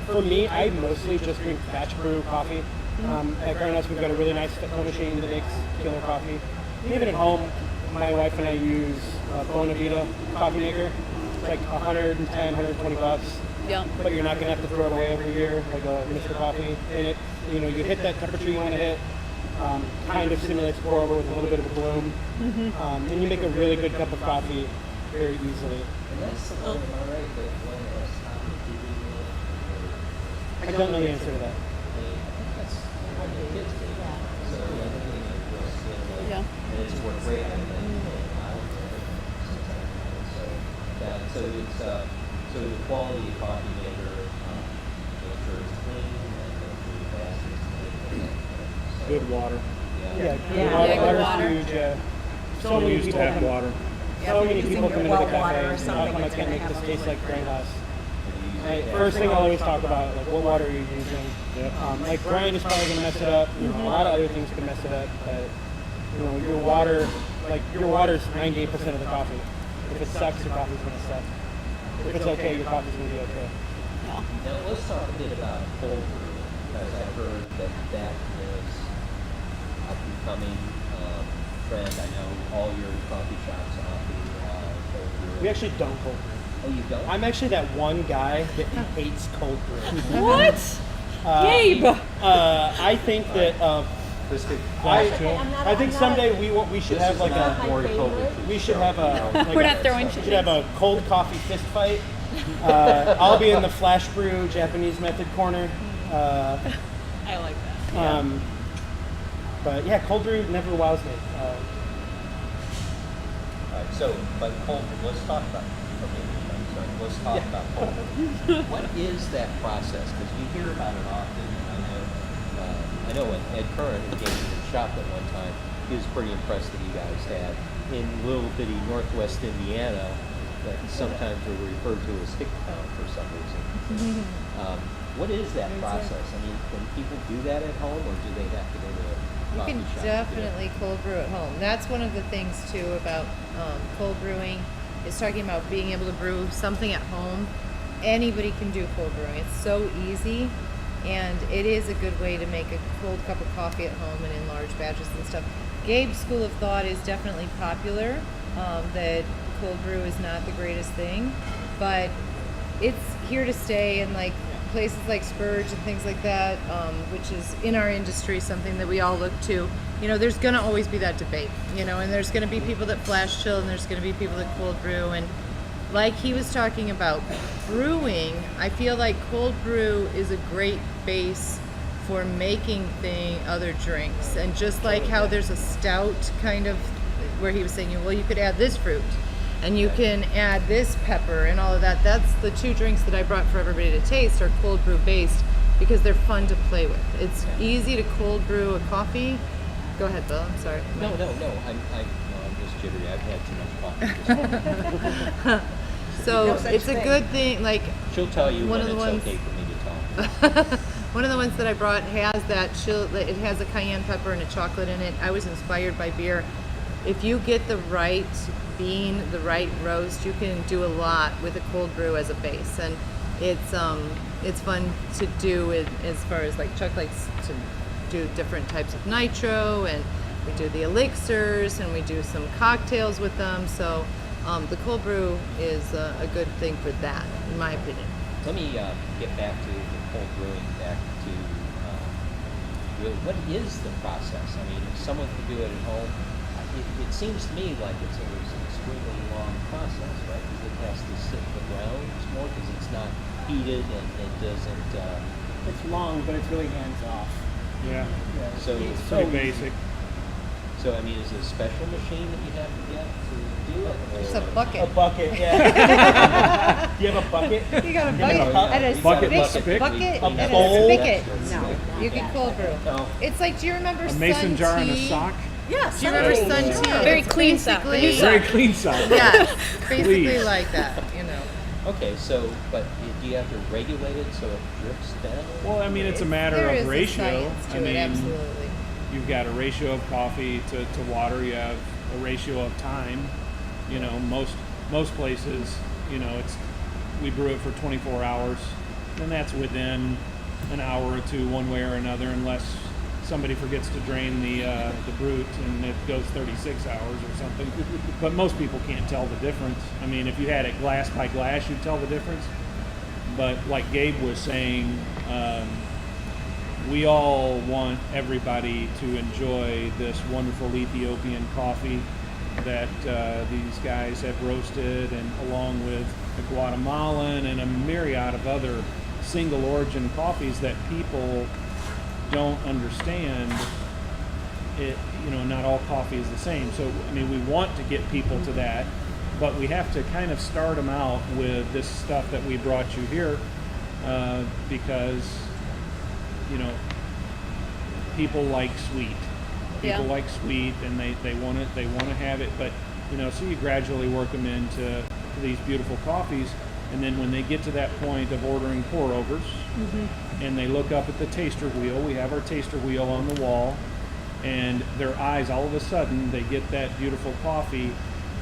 [SPEAKER 1] for me, I mostly just drink batch brew coffee. At Grindhouse, we've got a really nice filter machine that makes killer coffee. Even at home, my wife and I use a Bonavita coffee maker. It's like 110, 120 bucks.
[SPEAKER 6] Yeah.
[SPEAKER 1] But you're not gonna have to throw it away every year like a Mr. Coffee. And it, you know, you hit that temperature you want to hit. Kind of simulates pour over with a little bit of a bloom. And you make a really good cup of coffee very easily.
[SPEAKER 3] And that's the one, all right, but when I was talking to you,
[SPEAKER 1] I don't know the answer to that.
[SPEAKER 3] that's what the kids do. So the other thing is real skin,
[SPEAKER 6] Yeah.
[SPEAKER 3] and it's worth great. And so it's so the quality of coffee maker, make sure it's clean and make sure the basket is clean.
[SPEAKER 8] Good water.
[SPEAKER 1] Yeah,
[SPEAKER 6] Yeah, good
[SPEAKER 1] water's
[SPEAKER 6] water.
[SPEAKER 1] huge. So
[SPEAKER 8] We
[SPEAKER 1] many
[SPEAKER 8] use
[SPEAKER 1] people
[SPEAKER 8] tap
[SPEAKER 1] come.
[SPEAKER 8] water.
[SPEAKER 1] So many people come into the
[SPEAKER 2] well
[SPEAKER 1] cafe
[SPEAKER 2] water or
[SPEAKER 1] and
[SPEAKER 2] something,
[SPEAKER 1] how come I
[SPEAKER 2] it's
[SPEAKER 1] can't
[SPEAKER 2] gonna
[SPEAKER 1] make this
[SPEAKER 2] have
[SPEAKER 1] taste like Grindhouse?
[SPEAKER 3] Right.
[SPEAKER 1] First thing I'll always talk about, like what water are you using?
[SPEAKER 8] Yep.
[SPEAKER 1] Like grind is probably gonna mess it up. You know, a lot of other things can mess it up, but you know, your water, like your water's 98% of the coffee. If it sucks, your coffee's gonna suck. If it's okay, your coffee's gonna be okay.
[SPEAKER 3] Now let's talk a bit about cold brew, because I've heard that that is a becoming trend. I know all your coffee shops offer cold brew.
[SPEAKER 1] We actually don't cold brew.
[SPEAKER 3] Oh, you don't?
[SPEAKER 1] I'm actually that one guy that hates cold brew.
[SPEAKER 6] What? Gabe!
[SPEAKER 1] I think that
[SPEAKER 3] Just to
[SPEAKER 1] I think someday we should have like a
[SPEAKER 3] more COVID.
[SPEAKER 1] we should have a like
[SPEAKER 6] We're
[SPEAKER 1] a-
[SPEAKER 6] not throwing
[SPEAKER 1] we should have a cold coffee fist fight. I'll be in the flash brew Japanese method corner.
[SPEAKER 4] I like that.
[SPEAKER 1] But yeah, cold brew never wows me.
[SPEAKER 3] Alright, so, but cold brew, let's talk about, okay, I'm sorry, let's talk about cold brew. What is that process? Because you hear about it often. I know when Ed Curran came to the shop at one time, he was pretty impressed that you guys had in little bitty Northwest Indiana that sometimes are referred to as Hicktown for some reason. What is that process? I mean, can people do that at home, or do they have to go to a
[SPEAKER 7] You
[SPEAKER 3] coffee
[SPEAKER 7] can
[SPEAKER 3] shop to do it?
[SPEAKER 7] definitely cold brew at home. That's one of the things too about cold brewing, is talking about being able to brew something at home. Anybody can do cold brewing. It's so easy, and it is a good way to make a cold cup of coffee at home and in large batches and stuff. Gabe's school of thought is definitely popular, that cold brew is not the greatest thing, but it's here to stay, and like places like Spurge and things like that, which is in our industry something that we all look to. You know, there's going to always be that debate, you know, and there's going to be people that flash chill and there's going to be people that cold brew. And like he was talking about brewing, I feel like cold brew is a great base for making other drinks. And just like how there's a stout kind of where he was saying, well, you could add this fruit and you can add this pepper and all of that. That's the two drinks that I brought for everybody to taste are cold brew based because they're fun to play with. It's easy to cold brew a coffee. Go ahead, Bill. I'm sorry.
[SPEAKER 3] No. I'm just jittery. I've had too much coffee. So it's a good thing. Like she'll tell you
[SPEAKER 7] one
[SPEAKER 3] when
[SPEAKER 7] of the
[SPEAKER 3] it's
[SPEAKER 7] ones,
[SPEAKER 3] okay for me to talk.
[SPEAKER 7] One of the ones that I brought has that chill. It has a cayenne pepper and a chocolate in it. I was inspired by beer. If you get the right bean, the right roast, you can do a lot with a cold brew as a base, and it's fun to do it as far as like Chuck likes to do different types of nitro, and we do the elixirs and we do some cocktails with them. So the cold brew is a good thing for that, in my opinion.
[SPEAKER 3] Let me get back to the cold brewing, back to really what is the process? I mean, if someone can do it at home, it seems to me like it's an extremely long process, right? Because it has to sit in the ground more because it's not heated and it doesn't...
[SPEAKER 1] It's long, but it's really hands-off.
[SPEAKER 8] Yeah.
[SPEAKER 1] So
[SPEAKER 8] It's pretty basic.
[SPEAKER 3] So, I mean, is it a special machine that you have to get to do it?
[SPEAKER 7] It's a bucket.
[SPEAKER 1] A bucket, yeah. Do you have a bucket?
[SPEAKER 7] You got a
[SPEAKER 1] You have
[SPEAKER 7] bucket
[SPEAKER 1] a
[SPEAKER 7] and a
[SPEAKER 8] bucket,
[SPEAKER 7] spigot.
[SPEAKER 8] spigot,
[SPEAKER 7] Bucket
[SPEAKER 1] a
[SPEAKER 7] and a
[SPEAKER 1] bowl.
[SPEAKER 7] spigot. No, you can cold brew.
[SPEAKER 3] No.
[SPEAKER 7] It's like, do you remember
[SPEAKER 8] A mason
[SPEAKER 7] Sun
[SPEAKER 8] jar and a
[SPEAKER 7] Tea?
[SPEAKER 8] sock.
[SPEAKER 1] Yes.
[SPEAKER 7] Do you remember Sun Tea?
[SPEAKER 6] Very
[SPEAKER 7] It's
[SPEAKER 6] clean sock. The new
[SPEAKER 7] basically-
[SPEAKER 8] Very clean sock.
[SPEAKER 7] Yeah, basically
[SPEAKER 8] Please.
[SPEAKER 7] like that, you know.
[SPEAKER 3] Okay, so, but do you have to regulate it so it drips down?
[SPEAKER 8] Well, I mean, it's a matter
[SPEAKER 7] There
[SPEAKER 8] of
[SPEAKER 7] is a
[SPEAKER 8] ratio.
[SPEAKER 7] science to
[SPEAKER 8] I
[SPEAKER 7] it,
[SPEAKER 8] mean,
[SPEAKER 7] absolutely.
[SPEAKER 8] you've got a ratio of coffee to water. You have a ratio of time. You know, most places, you know, we brew it for 24 hours, and that's within an hour or two, one way or another, unless somebody forgets to drain the brute and it goes 36 hours or something. But most people can't tell the difference. I mean, if you had it glass by glass, you'd tell the difference. But like Gabe was saying, we all want everybody to enjoy this wonderful Ethiopian coffee that these guys have roasted, and along with the Guatemalan and a myriad of other single origin coffees that people don't understand. It, you know, not all coffee is the same. So, I mean, we want to get people to that, but we have to kind of start them out with this stuff that we brought you here, because, you know, people like sweet. People like sweet, and they want it. They want to have it, but you know, so you gradually work them into these beautiful coffees, and then when they get to that point of ordering pour overs, and they look up at the taster wheel, we have our taster wheel on the wall, and their eyes all of a sudden they get that beautiful coffee,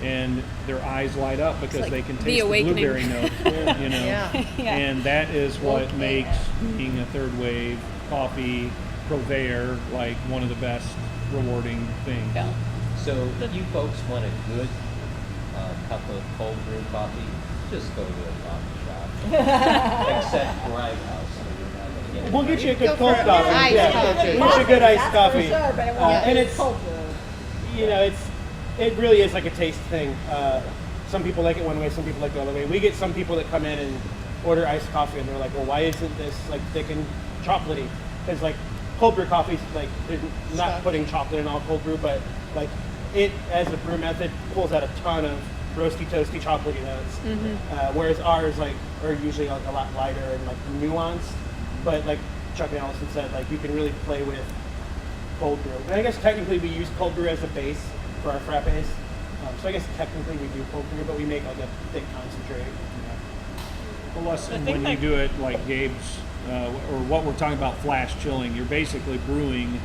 [SPEAKER 8] and their eyes light up because
[SPEAKER 6] like
[SPEAKER 8] they can
[SPEAKER 6] the
[SPEAKER 8] taste the
[SPEAKER 6] awakening.
[SPEAKER 8] blueberry notes, you know.
[SPEAKER 7] Yeah.
[SPEAKER 6] Yeah.
[SPEAKER 8] And that is what
[SPEAKER 7] Okay.
[SPEAKER 8] makes being a third wave coffee purveyor like one of the best rewarding things.
[SPEAKER 6] Yeah.
[SPEAKER 3] So if you folks want a good cup of cold brew coffee, just go to a coffee shop. Except Grindhouse. So you're not gonna get it.
[SPEAKER 1] We'll get you a
[SPEAKER 7] Go
[SPEAKER 1] good
[SPEAKER 7] for
[SPEAKER 1] cold
[SPEAKER 7] an
[SPEAKER 1] coffee.
[SPEAKER 7] iced
[SPEAKER 1] Yeah.
[SPEAKER 7] coffee.
[SPEAKER 1] We'll get you a good iced coffee.
[SPEAKER 2] Sure, but it won't
[SPEAKER 1] And
[SPEAKER 2] be
[SPEAKER 1] it's,
[SPEAKER 2] cold brew.
[SPEAKER 1] you know, it really is like a taste thing. Some people like it one way, some people like it the other way. We get some people that come in and order iced coffee, and they're like, well, why isn't this like thick and chocolatey? Because like cold brew coffee's like, they're not putting chocolate in all cold brew, but like it, as a brew method, pulls out a ton of roasty, toasty, chocolatey notes. Whereas ours like are usually like a lot lighter and like nuanced. But like Chuck and Alison said, like you can really play with cold brew. And I guess technically we use cold brew as a base for our frappes. So I guess technically we do cold brew, but we make like a thick concentrate.
[SPEAKER 8] Plus, when you do it like Gabe's, or what we're talking about, flash chilling, you're basically brewing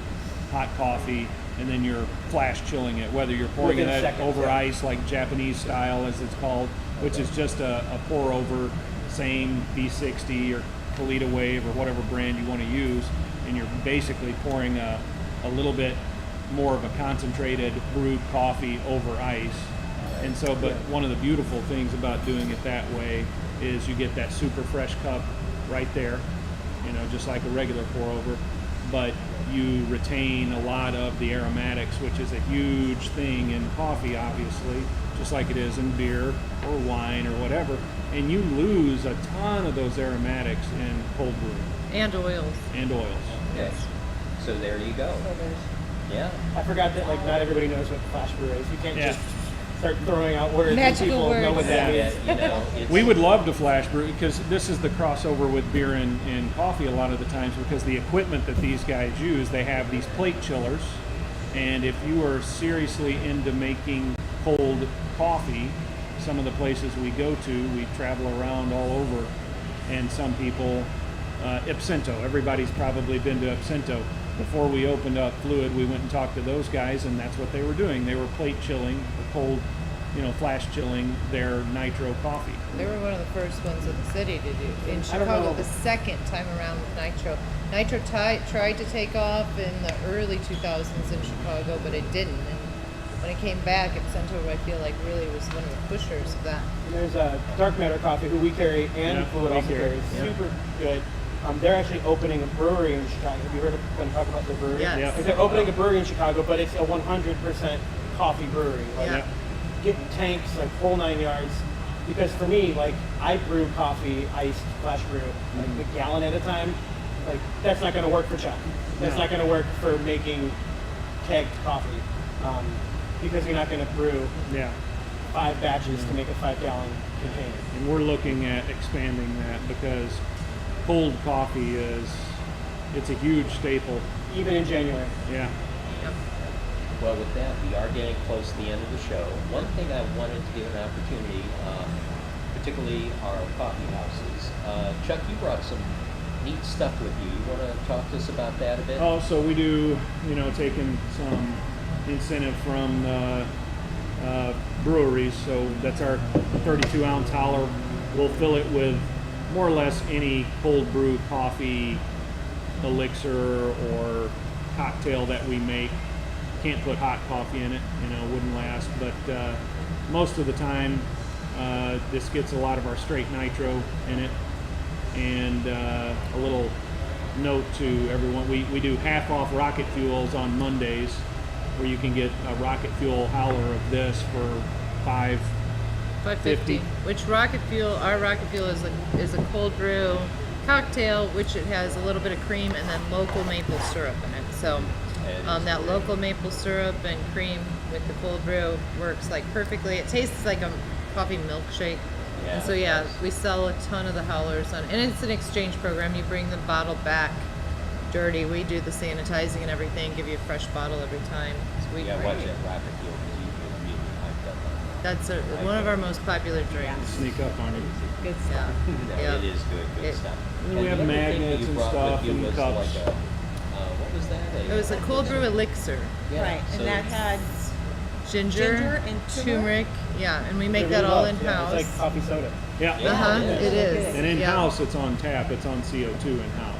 [SPEAKER 8] hot coffee and then you're flash chilling it, whether you're pouring
[SPEAKER 1] Within
[SPEAKER 8] it
[SPEAKER 1] seconds,
[SPEAKER 8] over
[SPEAKER 1] yeah.
[SPEAKER 8] ice like Japanese style as it's called, which is just a pour over, same B60 or Kalita Wave or whatever brand you want to use, and you're basically pouring a little bit more of a concentrated brewed coffee over ice. And so, but one of the beautiful things about doing it that way is you get that super fresh cup right there, just like a regular pour over, but you retain a lot of the aromatics, which is a huge thing in coffee, obviously, just like it is in beer or wine or whatever. And you lose a ton of those aromatics in cold brew.
[SPEAKER 7] And oils.
[SPEAKER 3] Okay. So there you go. Yeah.
[SPEAKER 1] I forgot that not everybody knows what flash brew is. You can't
[SPEAKER 8] Yeah.
[SPEAKER 1] just start throwing out words
[SPEAKER 7] Magical
[SPEAKER 1] and people know
[SPEAKER 7] words.
[SPEAKER 1] what that
[SPEAKER 3] Yeah,
[SPEAKER 1] is.
[SPEAKER 3] it's,
[SPEAKER 8] We would love to flash brew because this is the crossover with beer and coffee a lot of the times, because the equipment that these guys use, they have these plate chillers, and if you are seriously into making cold coffee, some of the places we go to, we travel around all over, and some people, Ipsinto, everybody's probably been to Ipsinto. Before we opened up FLUID, we went and talked to those guys, and that's what they were doing. They were plate chilling, or cold, flash chilling their nitro coffee.
[SPEAKER 7] They were one of the first ones in the city to do. In
[SPEAKER 1] I don't
[SPEAKER 7] Chicago,
[SPEAKER 1] know.
[SPEAKER 7] the second time around with nitro. Nitro tried to take off in the early 2000s in Chicago, but it didn't. And when it came back, Ipsinto, I feel like, really was one of the pushers of that.
[SPEAKER 1] And there's Dark Matter Coffee, who we carry, and
[SPEAKER 8] Yeah,
[SPEAKER 1] FLUID
[SPEAKER 8] we
[SPEAKER 1] also
[SPEAKER 8] carry,
[SPEAKER 1] carries.
[SPEAKER 8] yeah.
[SPEAKER 1] Super good. They're actually opening a brewery in Chicago. Have you heard them talk about their brewery?
[SPEAKER 7] Yes.
[SPEAKER 8] Yeah.
[SPEAKER 1] Like, they're opening a brewery in Chicago, but it's a 100% coffee brewery.
[SPEAKER 7] Yeah.
[SPEAKER 1] Getting tanks, whole 9 yards. Because for me, I brew coffee, iced flash brew, a gallon at a time. That's not going to work for Chuck. That's
[SPEAKER 8] No.
[SPEAKER 1] not going to work for making kegged coffee. Because you're not going to brew
[SPEAKER 8] Yeah.
[SPEAKER 1] 5 batches to make a 5-gallon container.
[SPEAKER 8] And we're looking at expanding that because cold coffee it's a huge staple.
[SPEAKER 1] Even in January.
[SPEAKER 8] Yeah.
[SPEAKER 3] Well, with that, we are getting close to the end of the show. One thing I wanted to give an opportunity, particularly our coffee houses. Chuck, you brought some neat stuff with you. You want to talk to us about that a bit?
[SPEAKER 8] Oh, so we do, taking some incentive from breweries. So that's our 32-ounce howler. We'll fill it with more or less any cold brew coffee elixir or cocktail that we make. Can't put hot coffee in it, wouldn't last. But most of the time, this gets a lot of our straight nitro in it. And a little note to everyone, we do half off rocket fuels on Mondays, where you can get a rocket fuel howler of this for
[SPEAKER 7] $5.50. Which our rocket fuel is a cold brew cocktail, which it has a little bit of cream and then local maple syrup in it. So that local maple syrup and cream with the cold brew works perfectly. It tastes like a coffee milkshake.
[SPEAKER 3] Yeah,
[SPEAKER 7] And so we sell a ton of the howlers and it's an exchange program. You bring the bottle back dirty. We do the sanitizing and everything. Give you a fresh bottle every time. So
[SPEAKER 3] Yeah, watch that rocket fuel because you get really hyped up on
[SPEAKER 7] That's one of our most popular drinks.
[SPEAKER 8] sneak up on it.
[SPEAKER 2] Good
[SPEAKER 7] Yeah.
[SPEAKER 2] stuff.
[SPEAKER 3] it.
[SPEAKER 7] Yeah.
[SPEAKER 3] It is good
[SPEAKER 7] It-
[SPEAKER 3] stuff.
[SPEAKER 8] We
[SPEAKER 3] And
[SPEAKER 8] have
[SPEAKER 3] the other thing that
[SPEAKER 8] magnets
[SPEAKER 3] you
[SPEAKER 8] and
[SPEAKER 3] brought
[SPEAKER 8] stuff
[SPEAKER 3] with you
[SPEAKER 8] and
[SPEAKER 3] was
[SPEAKER 8] cups.
[SPEAKER 3] like what was that?
[SPEAKER 7] It was a cold brew elixir.
[SPEAKER 3] Yeah,
[SPEAKER 2] Right,
[SPEAKER 3] so
[SPEAKER 2] and that had
[SPEAKER 7] Ginger
[SPEAKER 2] and
[SPEAKER 7] turmeric. Yeah, and we make
[SPEAKER 1] I
[SPEAKER 7] that
[SPEAKER 1] really
[SPEAKER 7] all
[SPEAKER 1] love.
[SPEAKER 7] in-house.
[SPEAKER 1] Yeah, it's like coffee soda.
[SPEAKER 8] Yeah.
[SPEAKER 7] It is.
[SPEAKER 8] And in-house, it's on tap. It's on CO2 in-house.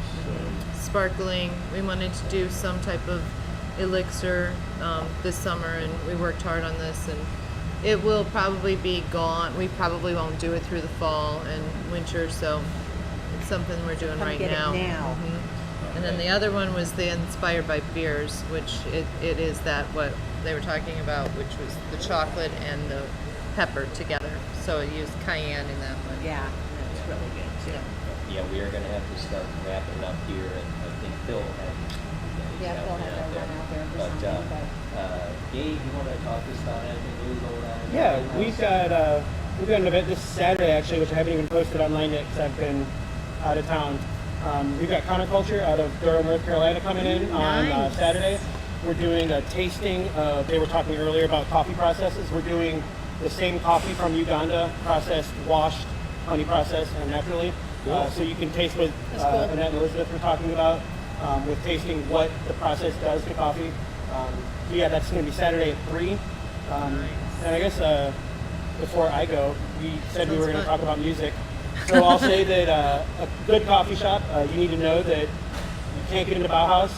[SPEAKER 7] Sparkling. We wanted to do some type of elixir this summer, and we worked hard on this. And it will probably be gone. We probably won't do it through the fall and winter, so it's something we're doing
[SPEAKER 2] Come
[SPEAKER 7] right
[SPEAKER 2] get it
[SPEAKER 7] now.
[SPEAKER 2] now.
[SPEAKER 7] And then the other one was the Inspired by Beers, which it is that what they were talking about, which was the chocolate and the pepper together. So it used cayenne in that one.
[SPEAKER 2] Yeah, that's really good too.
[SPEAKER 3] Yeah, we are going to have to start wrapping up here, and I think Phil had.
[SPEAKER 2] Yeah, Phil had to run out there for
[SPEAKER 3] But
[SPEAKER 2] something,
[SPEAKER 3] Gabe, you want to talk to us about anything new going on?
[SPEAKER 1] Yeah, we've got an event this Saturday actually, which I haven't even posted online yet because I've been out of town. We've got Conoculture out of Durham, North Carolina coming in on
[SPEAKER 2] Nice.
[SPEAKER 1] Saturday. We're doing a tasting. They were talking earlier about coffee processes. We're doing the same coffee from Uganda, processed, washed, honey processed, and naturally. So you can taste what
[SPEAKER 2] That's cool.
[SPEAKER 1] Annette and Elizabeth were talking about with tasting what the process does to coffee. So yeah, that's going to be Saturday at 3. And I guess before I go, we said we were going to talk about music. So I'll say that a good coffee shop, you need to know that you can't get into Bauhaus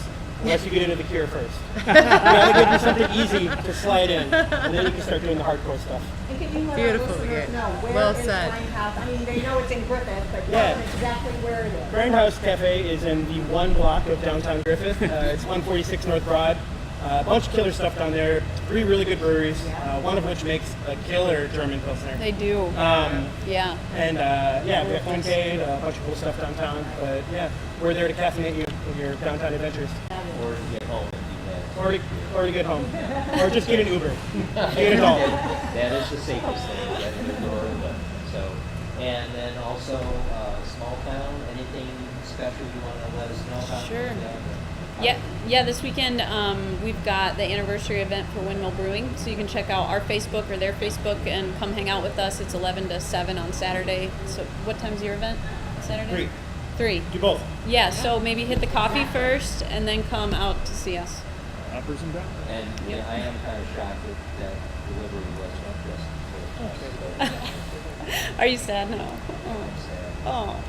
[SPEAKER 1] unless you get into the cure first. You gotta give you something easy to slide in, and then you can start doing the hardcore stuff.
[SPEAKER 2] And can you let
[SPEAKER 7] Beautiful,
[SPEAKER 2] our listeners
[SPEAKER 7] yeah.
[SPEAKER 2] know where
[SPEAKER 7] Well
[SPEAKER 2] is
[SPEAKER 7] said.
[SPEAKER 2] Grindhouse? I mean, they know it's in Griffith, but
[SPEAKER 1] Yeah.
[SPEAKER 2] tell them exactly where it is.
[SPEAKER 1] Grindhouse Cafe is in the 1 block of downtown Griffith. It's 146 North Broad. A bunch of killer stuff down there. 3 really good breweries, one of which makes a killer German Pilsner.
[SPEAKER 6] They do. Yeah.
[SPEAKER 1] And yeah, we have Funcade, a bunch of cool stuff downtown. But yeah, we're there to caffeinate you in your downtown adventures.
[SPEAKER 3] Or to get home if you can.
[SPEAKER 1] Or to get home. Or just get an Uber. Get it all.
[SPEAKER 3] That is the safest thing, get in the door. So, and then also small town. Anything special you want to let us know about?
[SPEAKER 6] Sure. Yeah, this weekend we've got the anniversary event for Windmill Brewing, so you can check out our Facebook or their Facebook and come hang out with us. It's 11 to 7 on Saturday. So what time's your event? Saturday? 3.
[SPEAKER 1] Do both.
[SPEAKER 6] Yeah, so maybe hit the coffee first and then come out to see us.
[SPEAKER 8] Uppers and downs.
[SPEAKER 3] And yeah, I am kind of shocked that delivery wasn't just
[SPEAKER 6] Are you sad now? Oh.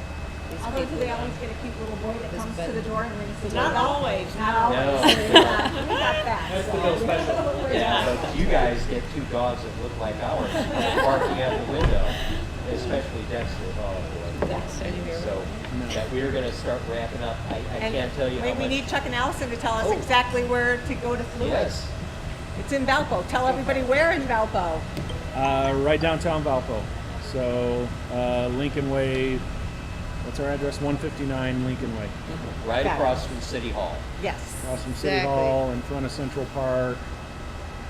[SPEAKER 2] Although they always get a cute little boy that comes to the door and rings the
[SPEAKER 4] Not
[SPEAKER 2] doorbell.
[SPEAKER 4] always.
[SPEAKER 2] Not always.
[SPEAKER 3] No.
[SPEAKER 2] We got that.
[SPEAKER 1] That's the Bill special.
[SPEAKER 3] Yeah, but you guys get 2 dogs that look like ours barking at the window, especially Dexter. Oh boy. So that we're going to start wrapping up. I
[SPEAKER 2] And
[SPEAKER 3] can't tell you how
[SPEAKER 2] we
[SPEAKER 3] much.
[SPEAKER 2] need Chuck and Allison to tell us
[SPEAKER 3] Oh.
[SPEAKER 2] exactly where to go to Fluid.
[SPEAKER 3] Yes.
[SPEAKER 2] It's in Valpo. Tell everybody where in Valpo.
[SPEAKER 8] Right downtown Valpo. So Lincoln Way. What's our address? 159 Lincoln Way.
[SPEAKER 3] Right
[SPEAKER 2] Got it.
[SPEAKER 3] across from City Hall.
[SPEAKER 2] Yes.
[SPEAKER 8] Across from City
[SPEAKER 7] Exactly.
[SPEAKER 8] Hall, in front of Central Park,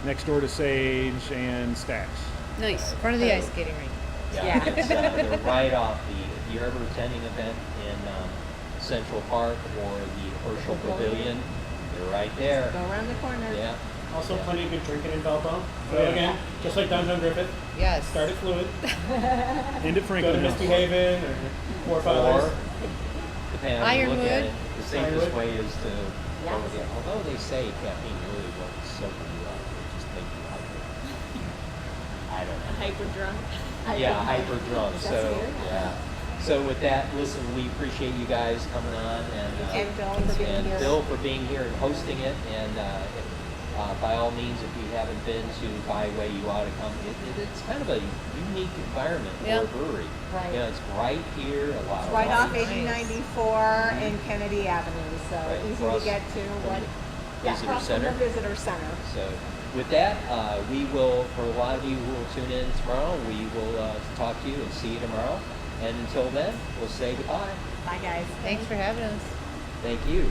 [SPEAKER 8] next door to Sage and Stacks.
[SPEAKER 6] Nice.
[SPEAKER 7] In front of the ice skating rink.
[SPEAKER 2] Yeah.
[SPEAKER 3] It's, they're right off if you're ever attending an event in Central Park or the Herschel Pavilion, they're right there.
[SPEAKER 2] Go around the corner.
[SPEAKER 3] Yeah.
[SPEAKER 1] Also, plenty of good drinking in Valpo. So again, just like downtown Griffith,
[SPEAKER 7] Yes.
[SPEAKER 1] start at Fluid,
[SPEAKER 8] Into
[SPEAKER 1] go to
[SPEAKER 8] Franklin House.
[SPEAKER 1] Misty Haven or Four
[SPEAKER 3] Or,
[SPEAKER 1] Fathers.
[SPEAKER 3] depending on how you look at
[SPEAKER 7] Ironwood.
[SPEAKER 3] it, the safest
[SPEAKER 1] Ironwood.
[SPEAKER 3] way is to go with it. Although they say caffeine really won't soak you up, it just make you hyper. I don't know.
[SPEAKER 4] Hyper drunk.
[SPEAKER 3] Yeah, hyper drunk. So
[SPEAKER 2] weird.
[SPEAKER 3] yeah. So with that, listen, we appreciate you guys coming on
[SPEAKER 2] And Bill for being
[SPEAKER 3] and
[SPEAKER 2] here.
[SPEAKER 3] Bill for being here and hosting it. And by all means, if you haven't been to Byway, you ought to come. It's kind of a unique environment
[SPEAKER 6] Yeah.
[SPEAKER 3] for a brewery.
[SPEAKER 2] Right.
[SPEAKER 3] You know, it's right here. A lot
[SPEAKER 2] It's
[SPEAKER 3] of
[SPEAKER 2] right off
[SPEAKER 3] lights.
[SPEAKER 2] 8094 and Kennedy Avenue, so
[SPEAKER 3] Right
[SPEAKER 2] easy
[SPEAKER 3] across
[SPEAKER 2] to get to.
[SPEAKER 3] from the visitor
[SPEAKER 2] across from the
[SPEAKER 3] center.
[SPEAKER 2] visitor center.
[SPEAKER 3] So with that, we will, for a lot of you who will tune in tomorrow, we will talk to you and see you tomorrow. And until then, we'll say goodbye.
[SPEAKER 2] Bye, guys.
[SPEAKER 7] Thanks for having us.
[SPEAKER 3] Thank you.